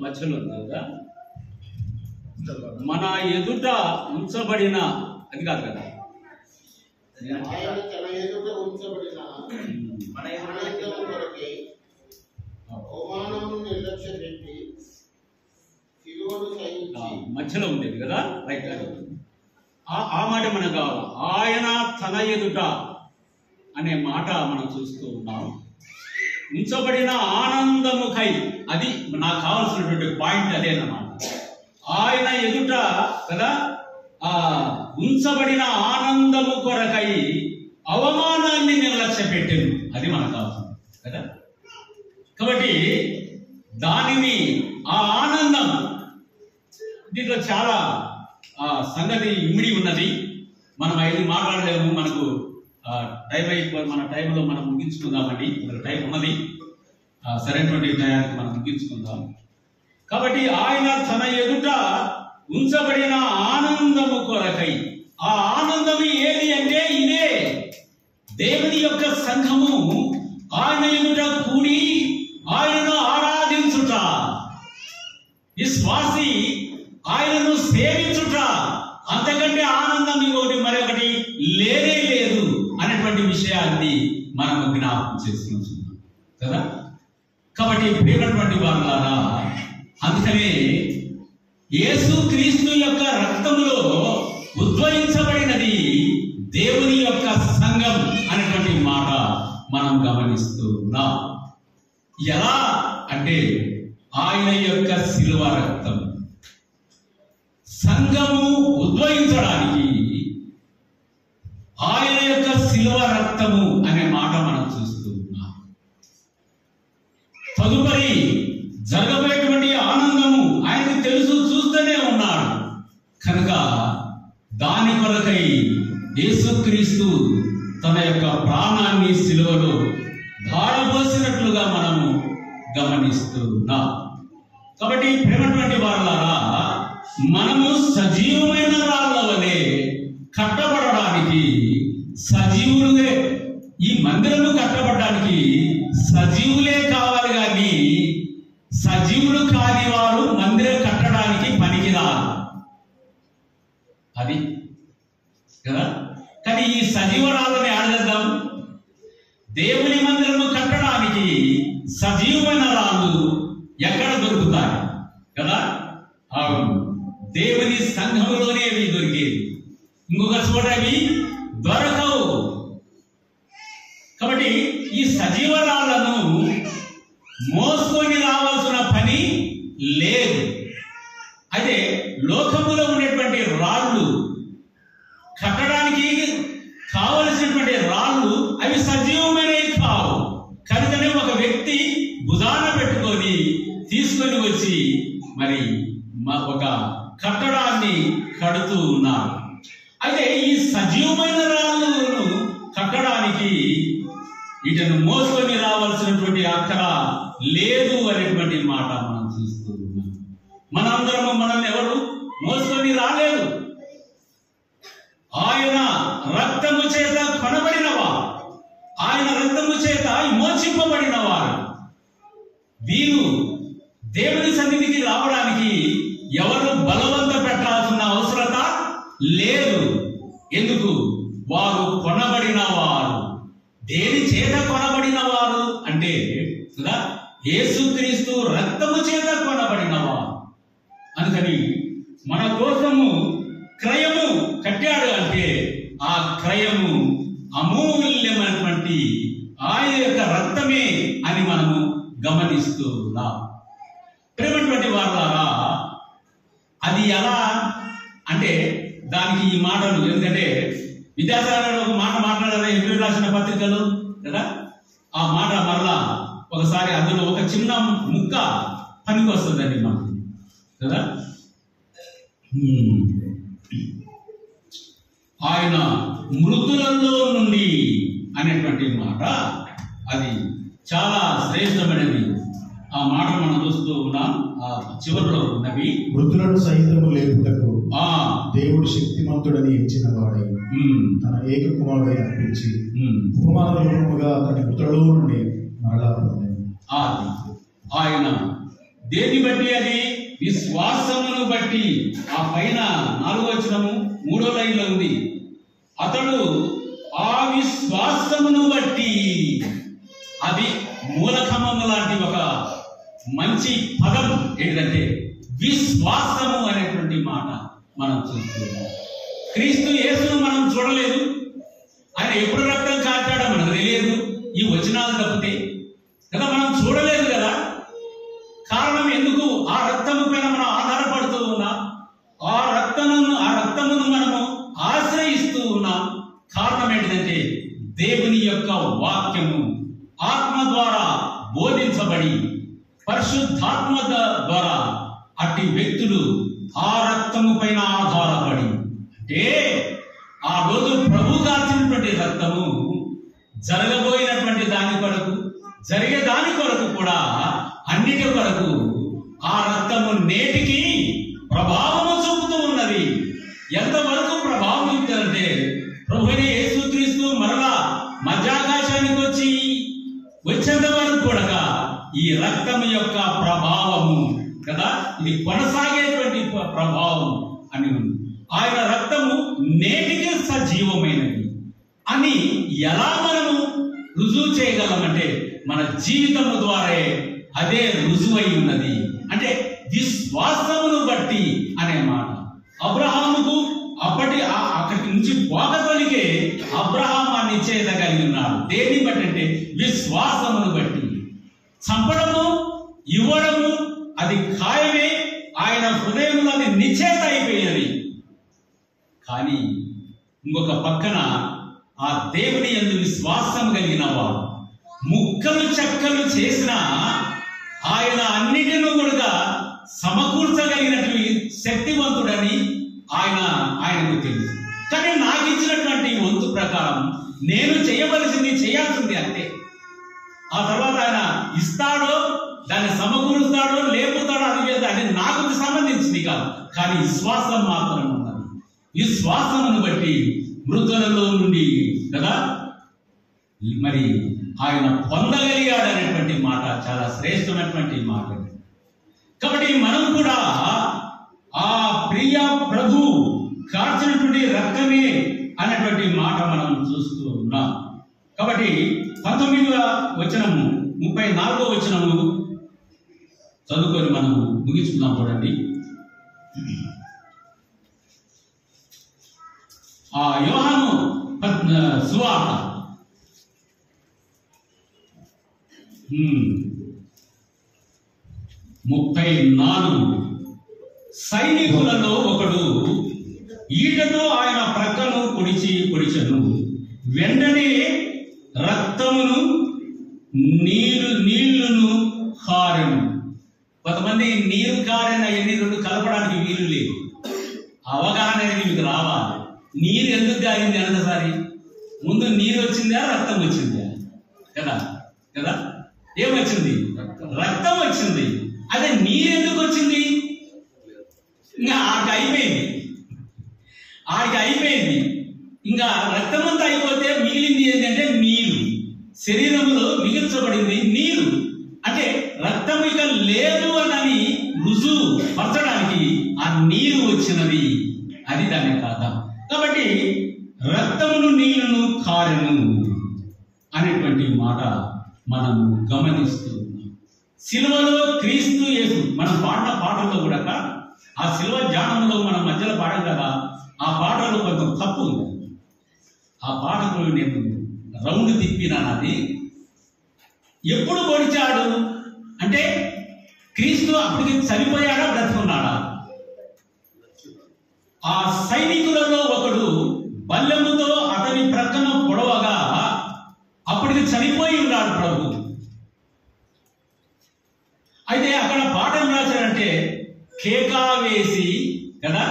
మధ్యలో కదా, మన ఎదుట ఉంచబడిన, అది కాదు కదా, మధ్యలో ఉండేది కదా, రైట్. ఆ మాట మనకు కావాలి. ఆయన తన ఎదుట అనే మాట మనం చూస్తూ ఉన్నాం. ఉంచబడిన ఆనందముకై, అది నాకు కావాల్సినటువంటి పాయింట్ అదేనమాట. ఆయన ఎదుట కదా ఉంచబడిన ఆనందము కొరకై అవమానాన్ని నిర్లక్ష్య పెట్టాను, అది మనకు కావాల్సింది కదా. కాబట్టి దానిని, ఆ ఆనందం, దీంట్లో చాలా సంగతి ఇమిడి ఉన్నది. మనం 5 మాట్లాడలేము, మనకు టైం అయిపోయి, మన టైంలో మనం ముగించుకుందామండి. మనకు టైం ఉన్నది, సరైనటువంటి టయానికి మనం ముగించుకుందాం. కాబట్టి ఆయన తన ఎదుట ఉంచబడిన ఆనందము కొరకై, ఆ ఆనందము ఏది అంటే ఇదే, దేవుని యొక్క సంఘము ఆయన ఎదుట కూడి ఆయనను ఆరాధించుట, విశ్వాసి ఆయనను సేవించుట, అంతకంటే ఆనందం ఇంకొకటి మరొకటి లేనే లేదు అనేటువంటి విషయాన్ని మనం జ్ఞాపకం చేసుకుంటున్నాం కదా. కాబట్టి ప్రియమైనటువంటి వారులారా, అందుకనే యేసు క్రీస్తు యొక్క రక్తములో ఉద్భవించబడినది దేవుని యొక్క సంఘం అనేటువంటి మాట మనం గమనిస్తూ ఉన్నాం. ఎలా అంటే, ఆయన యొక్క శిలువ రక్తం, సంఘము ఉద్భవించడానికి ఆయన యొక్క శిలువ రక్తము అనే మాట మనం చూస్తూ ఉన్నాం. తదుపరి జరగబోయేటువంటి ఆనందము ఆయనకు తెలుసు, చూస్తూనే ఉన్నాడు కనుక దాని కొరకై యేసుక్రీస్తు తన యొక్క ప్రాణాన్ని శిలువలో ధారపోసినట్లుగా మనము గమనిస్తూ ఉన్నాం. కాబట్టి ప్రేమటువంటి వారులారా, మనము సజీవమైన రాళ్ళ వలె కట్టబడడానికి సజీవులుగా, ఈ మందిరము కట్టబడడానికి సజీవులే కావాలి, కానీ సజీవులు కాని వారు మందిరం కట్టడానికి పనికిరారు, అది కదా. కానీ ఈ సజీవరాలని ఆడగద్దాం. దేవుని మందిరము కట్టడానికి సజీవమైన రాళ్ళు ఎక్కడ దొరుకుతాయి కదా? అవును, దేవుని సంఘములోనే అవి దొరికేది, ఇంకొక చోట అవి దొరకవు. కాబట్టి ఈ సజీవరాలను మోసుకొని రావాల్సిన పని లేదు. అయితే లోకములో ఉండేటువంటి రాళ్ళు, కట్టడానికి కావలసినటువంటి రాళ్ళు అవి సజీవమైనవి కావు. కనుకనే ఒక వ్యక్తి భుజాన పెట్టుకొని తీసుకొని వచ్చి మరి ఒక కట్టడాన్ని కడుతూ ఉన్నారు. అయితే ఈ సజీవమైన రాళ్ళను కట్టడానికి వీటిని మోసుకొని రావాల్సినటువంటి అక్కర లేదు అనేటువంటి మాట మనం చూస్తూ ఉన్నాం. మనందరము మనల్ని ఎవరు మోసుకొని రాలేదు. ఆయన రక్తము చేత కొనబడినవారు, ఆయన రక్తము చేత విమోచింపబడినవారు. వీరు దేవుని సన్నిధికి రావడానికి ఎవరు బలవంత పెట్టాల్సిన అవసరత లేదు. ఎందుకు? వారు కొనబడిన వారు. దేని చేత కొనబడిన వారు అంటే కదా, యేసుక్రీస్తు రక్తము చేత కొనబడిన వారు. అందుకని మన కోసము క్రయము కట్టాడు అంటే ఆ క్రయము అమూల్యమైనటువంటి ఆయన యొక్క రక్తమే అని మనము గమనిస్తూ ఉన్నాం. ప్రేమటువంటి వారులారా, అది ఎలా అంటే దానికి ఈ మాటలు, ఎందుకంటే విద్యాసాగర్ ఒక మాట మాట్లాడారు ఎప్పుడు రాసిన పత్రికలు కదా, ఆ మాట మరలా ఒకసారి అందులో ఒక చిన్న ముక్క పనికి వస్తుందండి మనకు కదా. ఆయన మృతులలో నుండి అనేటువంటి మాట, అది చాలా శ్రేష్టమైనది. ఆ మాట మనం చూస్తూ ఉన్నాం. ఆ చివరిలో ఉన్నవి, మృతులను సహితము లేపుటకు దేవుడు శక్తిమంతుడని ఎంచిన వాడై తన ఏక కుమారుడై అర్పించి ఉపమాన రూపముగా అతని మృతులలో నుండి మరలా ఆయన దేన్ని బట్టి, అది విశ్వాసమును బట్టి. ఆ పైన 4వ వచనము 3వ లైన్లో ఉంది. అతడు ఆ విశ్వాసమును బట్టి, అది మూలకమము లాంటి ఒక మంచి పదం ఏంటంటే విశ్వాసము అనేటువంటి మాట మనం చూస్తున్నాం. క్రీస్తు యేసును మనం చూడలేదు, ఆయన ఎప్పుడు రక్తం కాచాడో మనకు తెలియదు, ఈ వచనాలు తప్పితే కదా మనం చూడలేదు కదా. కారణం ఎందుకు? ఆ రక్తము పైన మనం ఆధారపడుతూ ఉన్నాం, ఆ రక్తమును మనము ఆశ్రయిస్తూ ఉన్నాం. కారణం ఏంటంటే దేవుని యొక్క వాక్యము ఆత్మ ద్వారా బోధించబడి, పరిశుద్ధాత్మ ద్వారా అట్టి వ్యక్తులు ఆ రక్తము పైన ఆధారపడి, అంటే ఆ రోజు ప్రభు కాల్చినటువంటి రక్తము జరగబోయినటువంటి దాని కొరకు, జరిగే దాని కొరకు కూడా, అన్నిటి కొరకు ఆ రక్తము నేటికి ప్రభావము చూపుతూ ఉన్నది. ఎంతవరకు ప్రభావం చూపుతుందంటే ప్రభువైన యేసుక్రీస్తు మరలా మధ్యాకాశానికి వచ్చేంత వరకు కూడా ఈ రక్తము యొక్క ప్రభావము కదా, ఇది కొనసాగేటువంటి ప్రభావం అని ఉంది. ఆయన రక్తము నేటికి సజీవమైనది అని ఎలా మనము రుజువు చేయగలమంటే మన జీవితము ద్వారా అదే రుజువై ఉన్నది. అంటే విశ్వాసమును బట్టి అనే మాట. అబ్రహాముకు అక్కడి నుంచి పోకతోలికే అబ్రహాం ఆ నిశ్చయత కలిగి ఉన్నాడు. దేన్ని బట్టి అంటే విశ్వాసమును బట్టి. చంపడము ఇవ్వడము అది ఖాయమే, ఆయన హృదయంలో అది నిశ్చయత అయిపోయినది. కానీ ఇంకొక పక్కన ఆ దేవుని యందు విశ్వాసం కలిగిన వాడు ముక్కలు చెక్కలు చేసిన ఆయన అన్నిటిని కూడా సమకూర్చగలిగినటువంటి శక్తివంతుడని ఆయనకు తెలుసు. కానీ నాకు ఇచ్చినటువంటి వంతు ప్రకారం నేను చేయవలసింది చేయాల్సింది అంతే. ఆ తర్వాత ఆయన ఇస్తాడో, దాన్ని సమకూరుస్తాడో, లేపుతాడో, అది నాకు సంబంధించింది కాదు. కానీ విశ్వాసం మాత్రం ఉన్నది. విశ్వాసమును బట్టి మృతులలో నుండి కదా మరి ఆయన పొందగలిగాడు అనేటువంటి మాట చాలా శ్రేష్టమైనటువంటి మాట. కాబట్టి మనం కూడా ఆ ప్రియ ప్రభు కార్చినటువంటి రక్తమే అనేటువంటి మాట మనం చూస్తూ ఉన్నాం. కాబట్టి 19వ వచనము 34వ వచనము చదువుకొని మనం ముగించుకుందాం. చూడండి, ఆ యోహాను సువార్త 34. సైనికులలో ఒకడు ఈటతో ఆయన ప్రక్కను పొడిచెను. వెంటనే రక్తమును నీళ్లును కారెను. కొంతమంది నీరు కారెన ఎన్ని రెండు కలపడానికి వీలు లేదు. అవగాహన అనేది మీకు రావాలి. నీరు ఎందుకు కారింది అన్నసారి ముందు నీరు వచ్చిందా రక్తం వచ్చిందా? కదా కదా ఏమొచ్చింది? రక్తం వచ్చింది. అదే నీరు ఎందుకు వచ్చింది? ఇంకా ఆడికి అయిపోయింది. ఇంకా రక్తం అంతా అయిపోతే మిగిలింది ఏంటంటే నీరు. శరీరంలో మిగిల్చబడింది నీరు. అంటే రక్తం ఇక లేదు అని రుజువు పరచడానికి ఆ నీరు వచ్చినది. అది దాని కాదా. కాబట్టి రక్తమును నీళ్లను కారెను అనేటువంటి మాట మనం గమనిస్తూ ఉన్నాం. సిలువలో క్రీస్తు యేసు మనం పాడిన పాటల్లో కూడా ఆ సిలువ ధ్యానంలో మనం మధ్యలో పాడాం కదా, ఆ పాటలో కొంత తప్పు ఉంది. ఆ పాటకు నేను రౌండ్ తిప్పినానది. ఎప్పుడు పొడిచాడు అంటే క్రీస్తు అప్పటికి చనిపోయాడా బ్రతుకున్నాడా? ఆ సైనికులలో ఒకడు బల్లెముతో అతని ప్రక్కన పొడవగా అప్పటికి చనిపోయి ఉన్నాడు ప్రభు. అయితే అక్కడ పాట ఏం రాశాడంటే కేకా వేసి కదా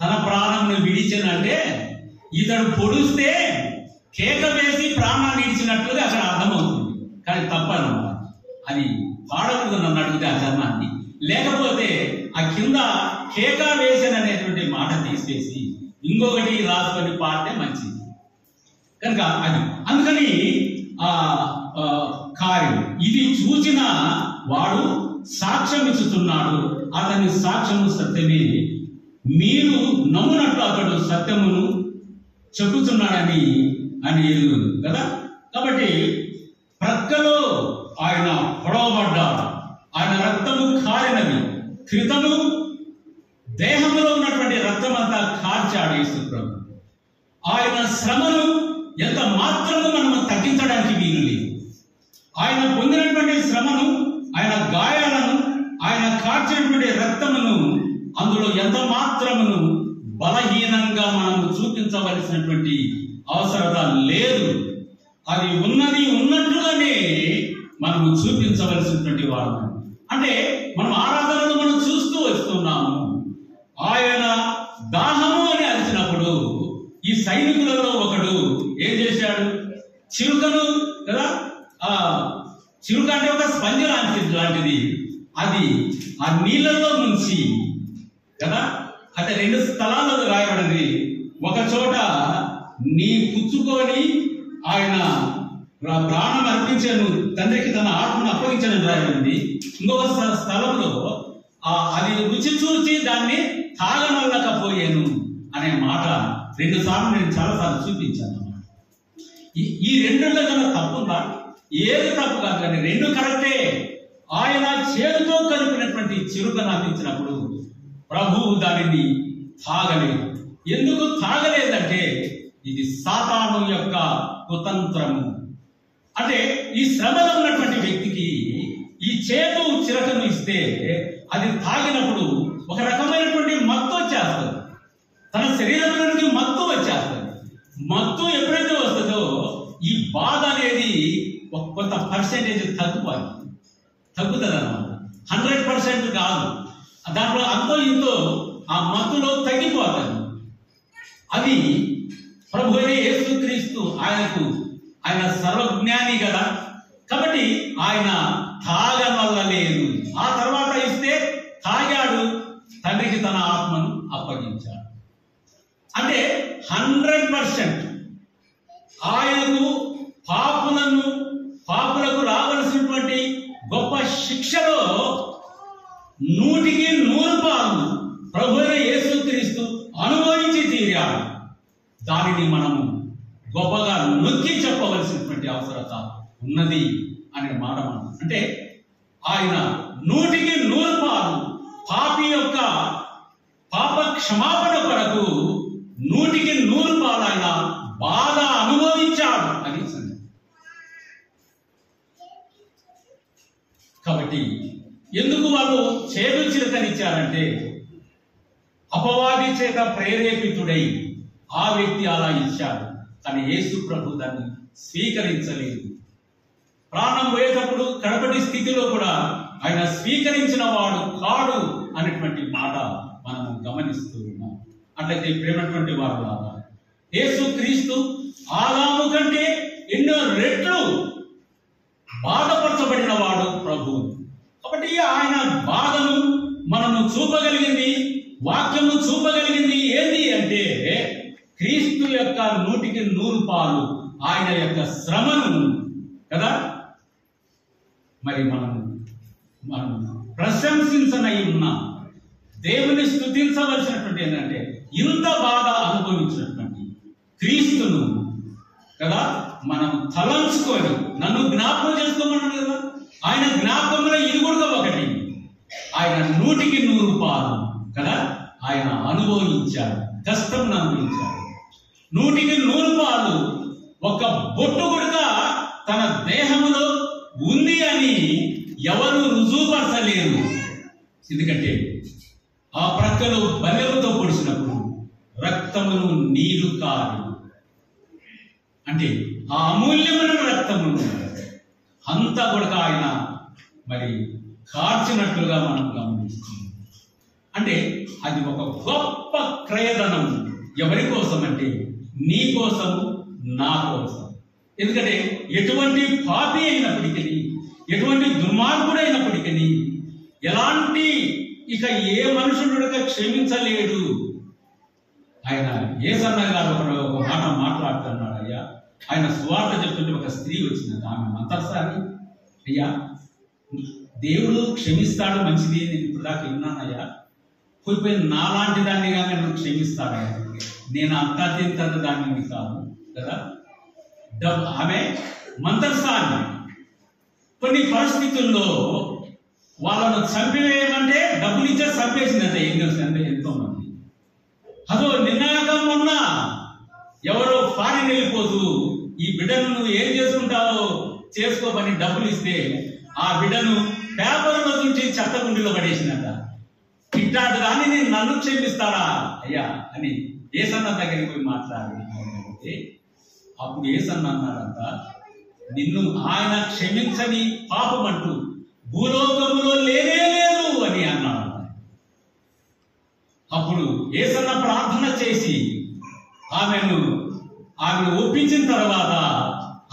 తన ప్రాణంను విడిచినంటే ఇతడు పొడిస్తే కేక వేసి ప్రాణాన్ని విడిచినట్లుగా అక్కడ అర్థమవుతుంది. కానీ తప్పనమాట. అది పాడకూడదు నన్ను అడిగితే ఆ చరణాన్ని. లేకపోతే ఆ కింద కేకా వేసిన అనేటువంటి మాట తీసేసి ఇంకొకటి రాసుకొని పాడితే మంచిది కనుక అది. అందుకని ఆ కార్యం ఇది చూసిన వాడు సాక్ష్యం ఇచ్చుతున్నాడు. అతని సాక్ష్యము సత్యమే. మీరు నమ్మునట్లు అతడు సత్యమును చెప్పుతున్నాడని ఎరుగును కదా. కాబట్టి ప్రక్కలో ఆయన పొడవబడ్డాడు. ఆయన రక్తము కారినది. క్రితము దేహంలో ఉన్నటువంటి రక్తం అంతా కార్చాడు యేసు ప్రభు. ఆయన శ్రమను ఎంత మాత్రము మనము తగ్గించడానికి వీలు లేదు. ఆయన పొందినటువంటి శ్రమను, ఆయన గాయాలను, ఆయన కార్చినటువంటి రక్తమును అందులో ఎంత మాత్రమును బలహీనంగా మనము చూపించవలసినటువంటి అవసరత లేదు. అది ఉన్నది ఉన్నట్లుగానే మనము చూపించవలసినటువంటి వాడు. అంటే మనం ఆరాధనలు మనం చూస్తూ వస్తున్నాము. ఆయన దాహము అని అరిచినప్పుడు ఈ సైనికులలో ఒకడు ఏం చేశాడు? చిలుకను కదా, చిలుక అంటే ఒక స్పంజ లాంటిది, అది ఆ నీళ్ళలో నుంచి కదా. అయితే 2 స్థలాలలో రాయబడింది. ఒక చోట నీ పుచ్చుకొని ఆయన ప్రాణం అర్పించాను, తండ్రికి తన ఆత్మను అప్పగించానని రాయబడింది. ఇంకొక స్థలంలో అది రుచి చూచి దాన్ని తాగనల్లకపోయాను అనే మాట 2 సార్లు నేను చాలాసార్లు చూపించాను అన్నమాట. ఈ 2లో కన్నా తప్పుందా? ఏది తప్పు కాదు, కానీ 2 కరెక్టే. ఆయన చేతితో కలిపినటువంటి చిరుకను అందించినప్పుడు ప్రభువు దానిని తాగలేదు. ఎందుకు తాగలేదంటే ఇది సాతాను యొక్క కుతంత్రము. అంటే ఈ శ్రమలో ఉన్నటువంటి వ్యక్తికి ఈ చేతు చిరకను ఇస్తే అది తాగినప్పుడు ఒక రకమైనటువంటి మత్తు వచ్చేస్తుంది. తన శరీరంలోనికి మత్తు వచ్చేస్తుంది. మత్తు ఎప్పుడైతే వస్తుందో ఈ బాధ అనేది కొంత పర్సెంటేజ్ తగ్గుతుంది అన్నమాట. 100% కాదు, దాంట్లో అంతో ఇంతో ఆ మత్తులో తగ్గిపోతుంది. అది ప్రభు అయిన యేసుక్రీస్తు ఆయన సర్వజ్ఞాని కదా. కాబట్టి ఆయన తాగనల్ల లేదు. ఆ తర్వాత ఇస్తే తాగాడు, తండ్రికి తన ఆత్మను అప్పగించాడు. అంటే 100% ఆయనకు పాపులకు రావలసినటువంటి గొప్ప శిక్షలో 100% ప్రభు అయిన యేసుక్రీస్తు అనుభవించి తీరాడు. దానిని మనము గొప్పగా నొక్కి చెప్పవలసినటువంటి అవసరత ఉన్నది అనే మాట మనం అంటే ఆయన 100% పాపి యొక్క పాప క్షమాపణ కొరకు 100% ఆయన బాధ అనుభవించాడు అని సంగతి. కాబట్టి ఎందుకు వాళ్ళు చేదు చిరకనిచ్చారంటే అపవాది చేత ప్రేరేపితుడై ఆ వ్యక్తి అలా ఇచ్చాడు, కానీ యేసు ప్రభు దాన్ని స్వీకరించలేదు. ప్రాణం పోయేటప్పుడు కడపటి స్థితిలో కూడా ఆయన స్వీకరించిన వాడు కాడు అనేటువంటి మాట మనము గమనిస్తూ ఉన్నాం. అట్లయితే ప్రేమటువంటి వారు లాగా యేసు క్రీస్తు ఆదాము కంటే ఎన్నో రెట్లు బాధపరచబడిన వాడు ప్రభు. కాబట్టి ఆయన బాధను మనము చూపగలిగింది, వాక్యము చూపగలిగింది ఏంది అంటే క్రీస్తు యొక్క 100% ఆయన యొక్క శ్రమను కదా. మరి మనం ప్రశంసించనై ఉన్నాం. దేవుని స్తుతించవలసినటువంటి ఏంటంటే ఇంత బాధ అనుభవించినటువంటి క్రీస్తును కదా మనం తలంచుకొని నన్ను జ్ఞాపకం చేసుకోమన్నాడు కదా. ఆయన జ్ఞాపకంలో ఇది కూడా ఒకటి, ఆయన 100% కదా ఆయన అనుభవించాడు, కష్టం అనుభవించాడు. 100% ఒక బొట్టు కూడా తన దేహములో ఉంది అని ఎవరు రుజువుపరచలేరు. ఎందుకంటే ఆ ప్రక్కలో బల్లెలతో పొడిచినప్పుడు రక్తమును నీరు కారు, అంటే ఆ అమూల్యమైన రక్తమును అంతా కూడా ఆయన మరి కార్చినట్లుగా మనం గమనిస్తున్నాం. అంటే అది ఒక గొప్ప క్రయధనం. ఎవరి కోసం అంటే నీ కోసము, నా కోసం. ఎందుకంటే ఎటువంటి పాపి అయినప్పటికీ, ఎటువంటి దుర్మార్గుడు అయినప్పటికీ, ఎలాంటి ఇక ఏ మనుషుడు క్షమించలేడు. ఆయన యేసన్న గారు ఒక మాట మాట్లాడుతున్నాడు. అయ్యా ఆయన సువార్త చెప్తుంటే ఒక స్త్రీ వచ్చిందంట. ఆమె మంతర్సారి, అయ్యా దేవుడు క్షమిస్తాడు మంచిది, నేను ఇప్పుడు దాకా విన్నానయ్యా, పోయిపోయి నాలాంటి దాన్ని కానీ నువ్వు క్షమిస్తాడా? నేను అత్యంత దాన్ని కాదు కదా. ఆమె మంతర్సారి. కొన్ని పరిస్థితుల్లో వాళ్ళను చంపివేయమంటే డబ్బులు ఇచ్చే చంపేసిందంటే ఎంతో మంది. అదో నిన్నాక మొన్న ఎవరో ఫారిన్ వెళ్ళిపోతూ ఈ బిడ్డను నువ్వు ఏం చేసుకుంటావో చేసుకోమని డబ్బులు ఇస్తే ఆ బిడ్డను పేపర్లో నుంచి చెత్తగుండిలో పడేసిందట. ఇట్లాంటి దాన్ని నేను నన్ను క్షమిస్తారా అయ్యా అని యేసన్న దగ్గరికి పోయి మాట్లాడి అప్పుడు యేసన్న అన్నాడంట, నిన్ను ఆయన క్షమించని పాపం అంటూ భూలోకములో లేనే లేదు అని అన్నాడు. అప్పుడు యేసన్న ప్రార్థన చేసి ఆమెను ఒప్పించిన తర్వాత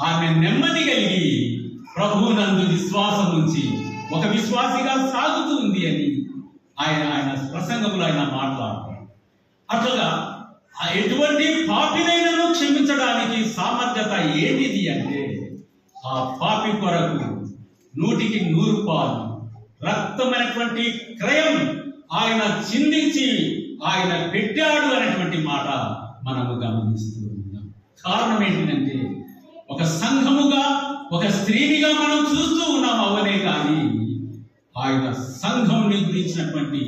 ఆమె నెమ్మది కలిగి ప్రభువునందు విశ్వాసం ఉంచి ఒక విశ్వాసిగా సాగుతూ ఉంది అని ఆయన ప్రసంగంలో ఆయన మాట్లాడతారు. అట్లా ఎటువంటి పాపినైనను క్షమించడానికి సామర్థ్యత ఏమిది అంటే ఆ పాపి కొరకు 100% రక్తమైనటువంటి క్రయం ఆయన చిందించి ఆయన పెట్టాడు అనేటువంటి మాట మనము గమనిస్తూ ఉన్నాం. కారణం ఏంటంటే ఒక సంఘముగా, ఒక స్త్రీనిగా మనం చూస్తూ ఉన్నాం అవనే కానీ ఆయన సంఘంని గురించినటువంటి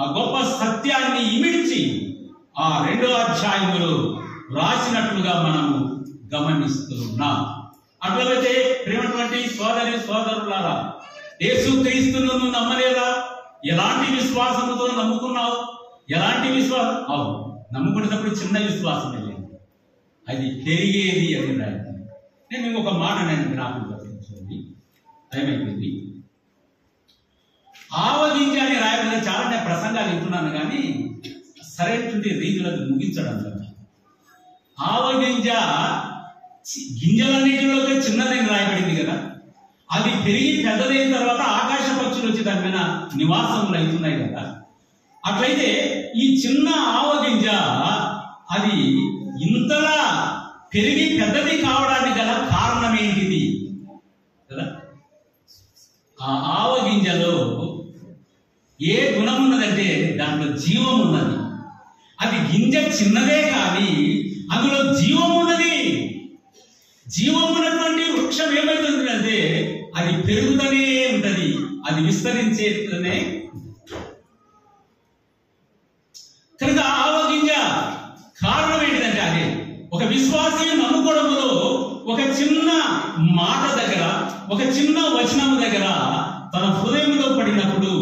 ఆ గొప్ప సత్యాన్ని ఇమిడ్చి ఆ 2వ అధ్యాయములో రాసినట్లుగా మనము గమనిస్తూ ఉన్నాం. అట్లయితే ప్రేమటువంటి సోదరులారా, యేసు క్రీస్తును నువ్వు నమ్మలేదా? ఎలాంటి విశ్వాసముతో నమ్ముకున్నావు? ఎలాంటి విశ్వాసం? అవు నమ్ముకునేటప్పుడు చిన్న విశ్వాసమే లేదు, అది పెరిగేది అని రాయండి. నేను ఇంకొక మాట నేను జ్ఞాపకం ఏమైపోయింది, ఆవగింజ అని రాయబడిన చాలా నేను ప్రసంగాలు వింటున్నాను కానీ సరైనటువంటి రీతిలో అది ముగించడం కదా. ఆవగింజ గింజలన్నిటిలో చిన్నదని రాయబడింది కదా, అది పెరిగి పెద్దదైన తర్వాత ఆకాశ పక్షులు వచ్చి దాని మీద నివాసములు అవుతున్నాయి కదా. అట్లయితే ఈ చిన్న ఆవగింజ అది ఇంతలా పెరిగి పెద్దది కావడానికి గల కారణం ఏంటిది కదా? ఆ ఆవగింజలో ఏ గుణం ఉన్నదంటే దాంట్లో జీవం ఉన్నది. అది గింజ చిన్నదే కానీ అందులో జీవం ఉన్నది. జీవం ఉన్నటువంటి వృక్షం ఏమైతుంది అంటే అది పెరుగుతూనే ఉంటది, అది విస్తరించేతనే. కనుక ఆవగింజ కారణం ఏంటిదంటే అదే ఒక విశ్వాసి నమ్ముకోవడంలో ఒక చిన్న మాట దగ్గర, ఒక చిన్న వచనం దగ్గర తన హృదయంలో పడినప్పుడు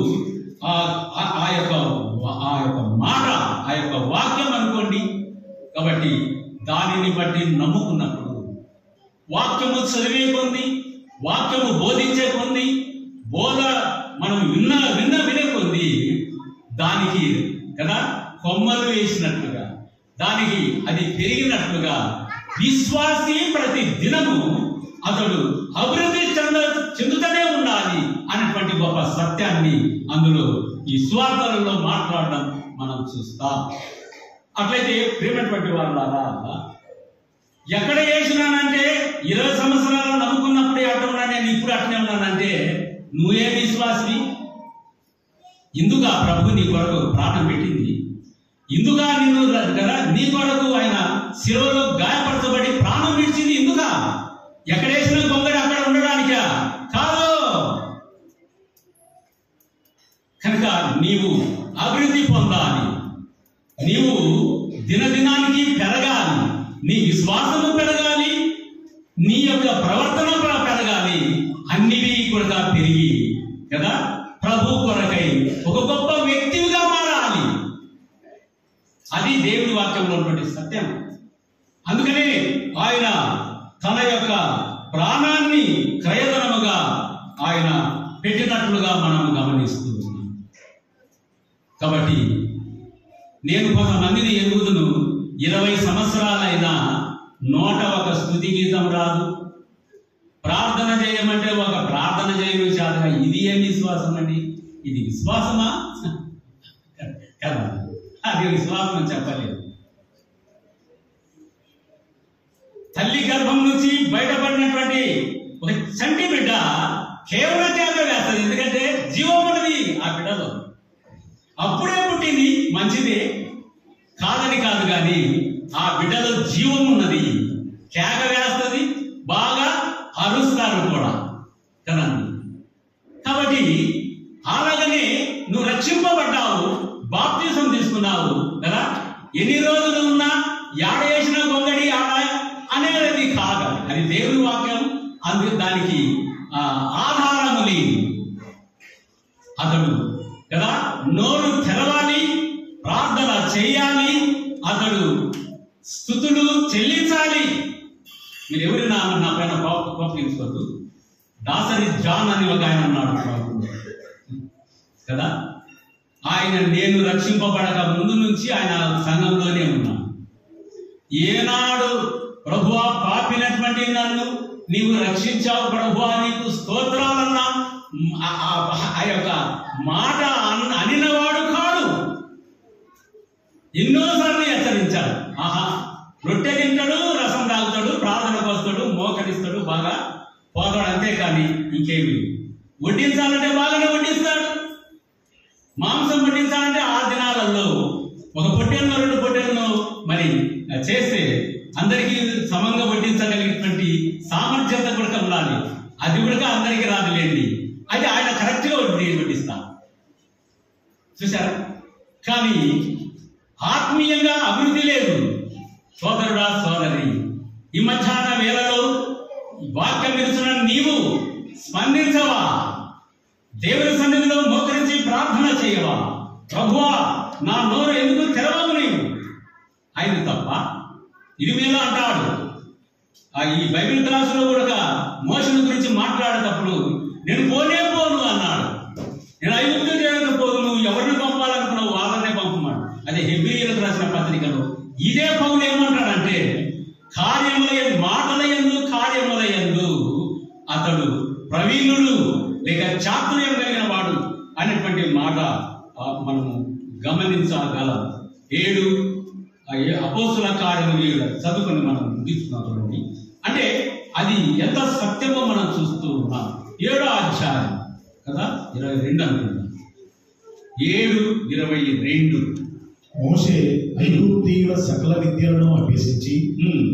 ఆ యొక్క మాట, ఆ యొక్క వాక్యం అనుకోండి. కాబట్టి దానిని బట్టి నమ్ముకున్నప్పుడు వాక్యము చదివే కొంది, వాక్యము బోధించే కొంది, బోధ మనం వినే కొంది దానికి కదా కొమ్మలు వేసినట్లుగా, దానికి అది పెరిగినట్లుగా విశ్వాసి ప్రతి దినము అతడు అభివృద్ధి చెందుతూనే ఉండాలి అనేటువంటి గొప్ప సత్యాన్ని అందులో ఈ స్వార్థలలో మాట్లాడడం మనం చూస్తాం. అట్లయితే ప్రేమటువంటి వాళ్ళారా, ఎక్కడ వేసినానంటే 20 సంవత్సరాలు నమ్ముకున్నప్పుడే అట్లా ఉన్నా, నేను ఇప్పుడు అట్లనే ఉన్నానంటే నువ్వే విశ్వాసివి. ఇందుగా ప్రభు నీ కొరకు ప్రాణం పెట్టింది, ఇందుగా నిన్ను కదా నీ కొరకు ఆయన శిలువలో గాయపరచబడి ప్రాణం విడిచింది. ఇందుగా ఎక్కడ వేసిన గొంగడి అక్కడ ఉండడానికా? కాదు. కనుక నీవు అభివృద్ధి పొందాలి, నీవు దినదినానికి పెరగాలి, నీ విశ్వాసము పెరగాలి, నీ యొక్క ప్రవర్తన కూడా పెరగాలి. అన్నివి కూడా పెరిగి కదా ప్రభు కొరకై ఒక గొప్ప వ్యక్తిగా మారాలి. అది దేవుడి వాక్యంలో ఉన్నటువంటి సత్యం. అందుకనే ఆయన తన యొక్క ప్రాణాన్ని క్రయధనముగా ఆయన పెట్టినట్లుగా మనం గమనిస్తున్నాం. కాబట్టి నేను కొంతమందిని ఎదుగుదును, 20 సంవత్సరాలైనా నోట ఒక స్తుతి గీతం రాదు, ప్రార్థన చేయమంటే ఒక ప్రార్థన చేయడం చాలుగా. ఇది ఏం విశ్వాసం అండి? ఇది విశ్వాసమా? కదా, అది విశ్వాసం అని చెప్పలేదు. తల్లి గర్భం నుంచి బయటపడినటువంటి ఒక చంటి బిడ్డ కేవలం త్యాగం వేస్తుంది. ఎందుకంటే జీవం ఉన్నది ఆ బిడ్డలో. అప్పుడే పుట్టింది, మంచిదే కాదని కాదు, కానీ ఆ బిడ్డలో జీవం ఉన్నది. కేక వేస్తుంది, బాగా అరుస్తారు కూడా కదా. కాబట్టి అలాగనే నువ్వు రక్షింపబడ్డావు, బాప్తిసం తీసుకున్నావు కదా. ఎన్ని రోజులు ఉన్నా యాడ వేసిన గొంగడి ఆడ అనేది కాదు, అది దేవుని వాక్యం. అందుకు దానికి ఆధారము లేదు. అతడు కదా నోరు తెరవాలి, ప్రార్థన చేయాలి, అతడు స్తుతులు చెల్లించాలి. మీరు ఎవరి నా పైన కోపగించుకోవద్దు. దాసరి జాన్ అని ఒక ఆయన ఉన్నాడు కదా. ఆయన నేను రక్షింపబడక ముందు నుంచి ఆయన సంఘంలోనే ఉన్నాను. ఏనాడు ప్రభువా పాపినటువంటి నన్ను నీవు రక్షించావు ప్రభువా, నీకు స్తోత్రాలన్నా ఆ యొక్క మాట అనినవాడు కాడు. ఎన్నోసార్లు హెచ్చరించాడు. రొట్టె తింటాడు, రసం తాగుతాడు, ప్రార్థనకు వస్తాడు, మోకరిస్తాడు, బాగా పోతాడు, అంతేకాని ఇంకేమి. వడ్డించాలంటే బాగానే వడ్డిస్తాడు. మాంసం వడ్డించాలంటే ఆ దినాలలో ఒక పొట్టెలను 2 పొట్టెలను మరి చేస్తే అందరికీ సమంగా వడ్డించగలిగినటువంటి సామర్థ్యత కూడా ఉండాలి. అది కూడా అందరికీ రాదులేండి. అయితే ఆయన కరెక్ట్ గా వడ్డిస్తా చూసారా. కానీ ఆత్మీయంగా అభివృద్ధి లేదు. సోదరుడా సోదరి, ఈ మధ్యాహ్న వేళలో వాక్యం విరుచున్న నీవు స్పందించవా? దేవుని సన్నిధిలో మోకరించి ప్రార్థన చేయవా? ప్రభువా నా నోరు ఎందుకు తెరవవు నీవు? ఆయన తప్ప ఇరిమియా అంటాడు. ఈ బైబిల్ క్లాసులో కూడా మోషను గురించి మాట్లాడేటప్పుడు నేను పోనే పోను అన్నాడు. నేను ఐగుప్తు చేయడానికి పోదు, నువ్వు ఎవరిని పంపాలనుకున్నావు వాళ్ళనే పంపమాడు. అదే హెబ్రీయులకు రాసిన పత్రికలో ఇదే పౌలు ఏమంటాడంటే కార్యములయందు, మాటలయందు కార్యములయందు అతడు ప్రవీణుడు లేక చాతుర్యం కలిగిన వాడు అనేటువంటి మాట మనము గమనించగలం. 7 అపోస్తుల కార్యములు చదువుకొని మనం ముగిస్తున్నాం చూడండి. అంటే అది ఎంత సత్యమో మనం చూస్తూ ఉన్నాం. 7వ అధ్యాయం కదా, 22 అనుకుంటున్నాం. 7:22 మోషే ఐగుప్తీయుల సకల విద్యలను అభ్యసించి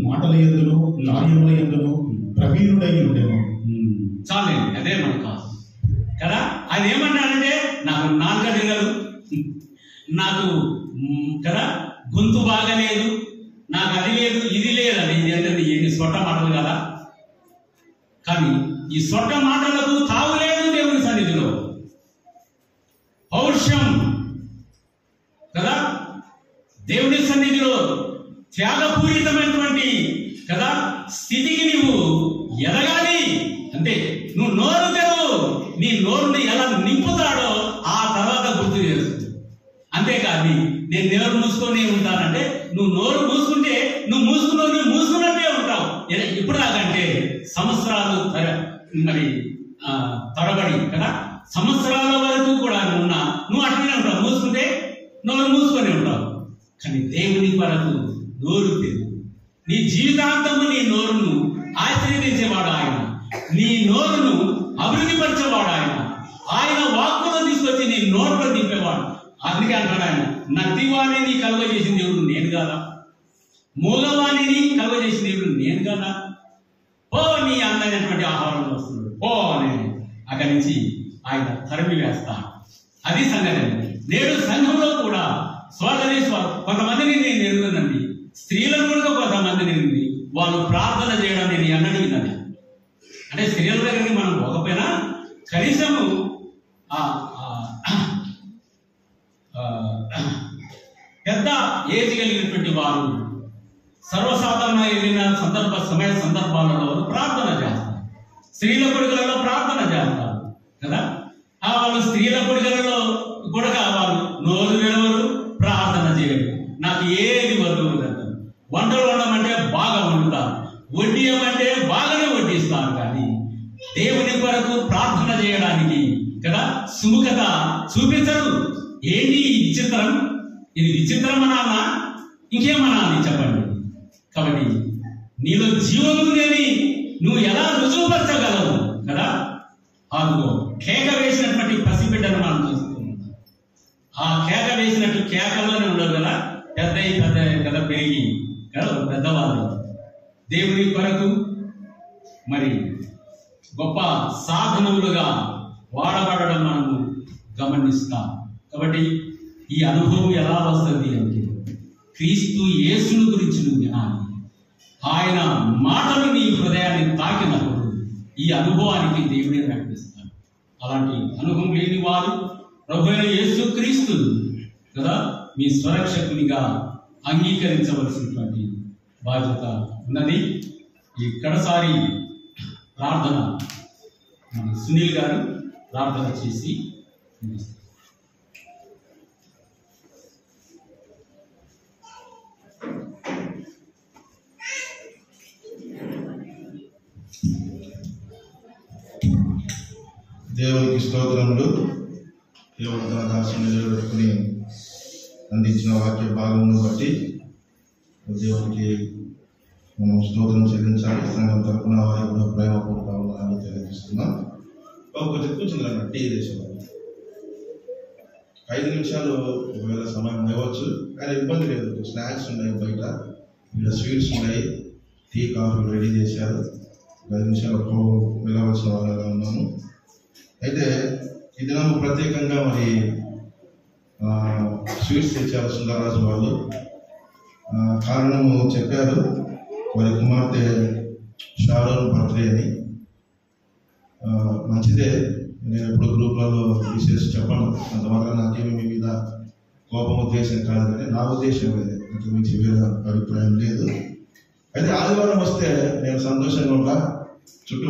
మాటల యందును కార్యముల యందును ప్రవీణుడై ఉండెను. చాలండి, అదే మన కాదు కదా. ఆయన ఏమన్నాడంటే నాకు నాలుక దిగదు, నాకు కదా గొంతు బాగలేదు, నాకు అది లేదు ఇది లేదు అని ఎన్ని సొట్ట మాటలు కదా. కానీ ఈ సొట్ట మాటలకు తావులేదు దేవుని సన్నిధిలో. పౌరుషం కదా, దేవుని సన్నిధిలో త్యాగపూరితమైనటువంటి కదా స్థితికి నువ్వు ఎదగాలి. అంటే నువ్వు నోరు తెరువు, నీ నోరుని ఎలా నింపుతాడో ఆ తర్వాత గుర్తు చేస్తుంది. అంతేకాదు నేను నోరు మూసుకొని ఉంటానంటే నువ్వు నోరు మూసుకుంటే నువ్వు మూసుకున్నట్టే ఉంటావు. ఇప్పుడు దాకంటే సంవత్సరాలు మరి తరబడి కదా, సంవత్సరాల వరకు కూడా నువ్వు అట్లనే ఉంటావు, మూసుకుంటే నోరు మూసుకొని ఉంటావు. కానీ దేవుని వరకు నోరు తెరువు. నీ జీవితాంతము నీ నోరును ఆశీర్వదించేవాడు ఆయన, నీ నోరును అభివృద్ధి పరిచేవాడు ఆయన. ఆయన వాక్కులో తీసుకొచ్చి నీ నోట్లో నింపేవాడు. అందుకే అంటాడు ఆయన, నత్తివాణిని కలుగజేసిన దేవుడు నేను కదా, మూగవాణిని కలుగజేసిన దేవుడు నేను కదా. ఓ నీ అందమైనటువంటి ఆహారం వస్తున్నాడు ఓ అని అక్కడి నుంచి ఆయన తరిమి వేస్తాడు. అది సంగతి. నేడు సంఘంలో కూడా కొంతమందిని నేను ఎరుగునండి, స్త్రీలను కూడా కొంతమందిని ఎరిగింది. వాళ్ళు ప్రార్థన చేయడం నేను ఎన్నడూ విన్నాను. అంటే స్త్రీల దగ్గరికి మనం పోకపోయినా కనీసము పెద్ద ఏజ్ కలిగినటువంటి వారు సర్వసాధారణ ఏదైనా సందర్భాలలో ప్రార్థన చేస్తారు. స్త్రీల కొడుకులలో ప్రార్థన చేస్తారు కదా. వాళ్ళు స్త్రీల కొడుకులలో కూడా వాళ్ళు నోరు నిలవరు, ప్రార్థన చేయరు. నాకు ఏది వద్దు అంటారు. వంటలు వండమంటే బాగా వండుతారు, వడ్డీయమంటే బాగానే వడ్డిస్తారు. కానీ దేవుని కొరకు ప్రార్థన చేయడానికి కదా సుముఖత చూపించరు. ఏంటి విచిత్రం? ఇది విచిత్రం అనాలా ఇంకేమనాలి చెప్పండి. కాబట్టి నీలో జీవం ఉందని నువ్వు ఎలా రుజువుపరచగలవు కదా. అదిగో కేక వేసినటువంటి పసిబిడ్డను మనం చూస్తున్నాం. ఆ కేక వేసినట్టు కేకల్లోనే ఉండదు కదా, పెద్ద కదా పెరిగి కదా పెద్దవాళ్ళు దేవుని కొరకు మరి గొప్ప సాధనములుగా వాడబడడం మనము గమనిస్తాం. కాబట్టి ఈ అనుభవం ఎలా వస్తుంది అంటే క్రీస్తు యేసును గురించి నువ్వు వినాలి. ఆయన మాటలు నీ హృదయాన్ని తాకినప్పుడు ఈ అనుభవానికి దేవుడే నడిపిస్తాడు. అలాంటి అనుభవం లేని వారు ప్రభువైన యేసు క్రీస్తు కదా మీ స్వరక్షకునిగా అంగీకరించవలసినటువంటి బాధ్యత ఉన్నది. ఈ కడసారి ప్రార్థన సునీల్ గారు ప్రార్థన చేసి దేవునికి స్తోత్రములు. దేవుడు తన దాసుని నిలబెట్టుకుని అందించిన వాక్య భాగమును బట్టి దేవునికి మనం స్తోత్రం చెల్లించాలి. సంఘం తరఫున వారి కూడా ప్రేమపూర్వక ఉన్నారని తెలియజేస్తున్నాం. కొంచెం కూర్చుందండి టీ చేసేవాళ్ళు 5 నిమిషాలు ఒకవేళ సమయం ఇవ్వచ్చు, కానీ ఇబ్బంది లేదు. స్నాక్స్ ఉన్నాయి, బయట ఇక్కడ స్వీట్స్ ఉన్నాయి, టీ కాఫీ రెడీ చేశారు. 5 నిమిషాలు వెళ్ళవలసిన వాళ్ళగా ఉన్నాము. అయితే ఈ దినం ప్రత్యేకంగా మరి స్వీట్స్ తెచ్చారు సుందరరాజు వాళ్ళు. కారణము చెప్పారు, వారి కుమార్తె షారోన్ బర్త్డే అని. మంచిదే, నేను ఎప్పుడు గ్రూప్లలో విశేష చెప్పను. అంతమాత్రం నాకేమీ మీ మీద కోపం ఉద్దేశం కాదు, కానీ నా ఉద్దేశం లేదు, అంతకుమించి వేరే అభిప్రాయం లేదు. అయితే ఆదివారం వస్తే నేను సంతోషంగా ఉంటా. చుట్టూ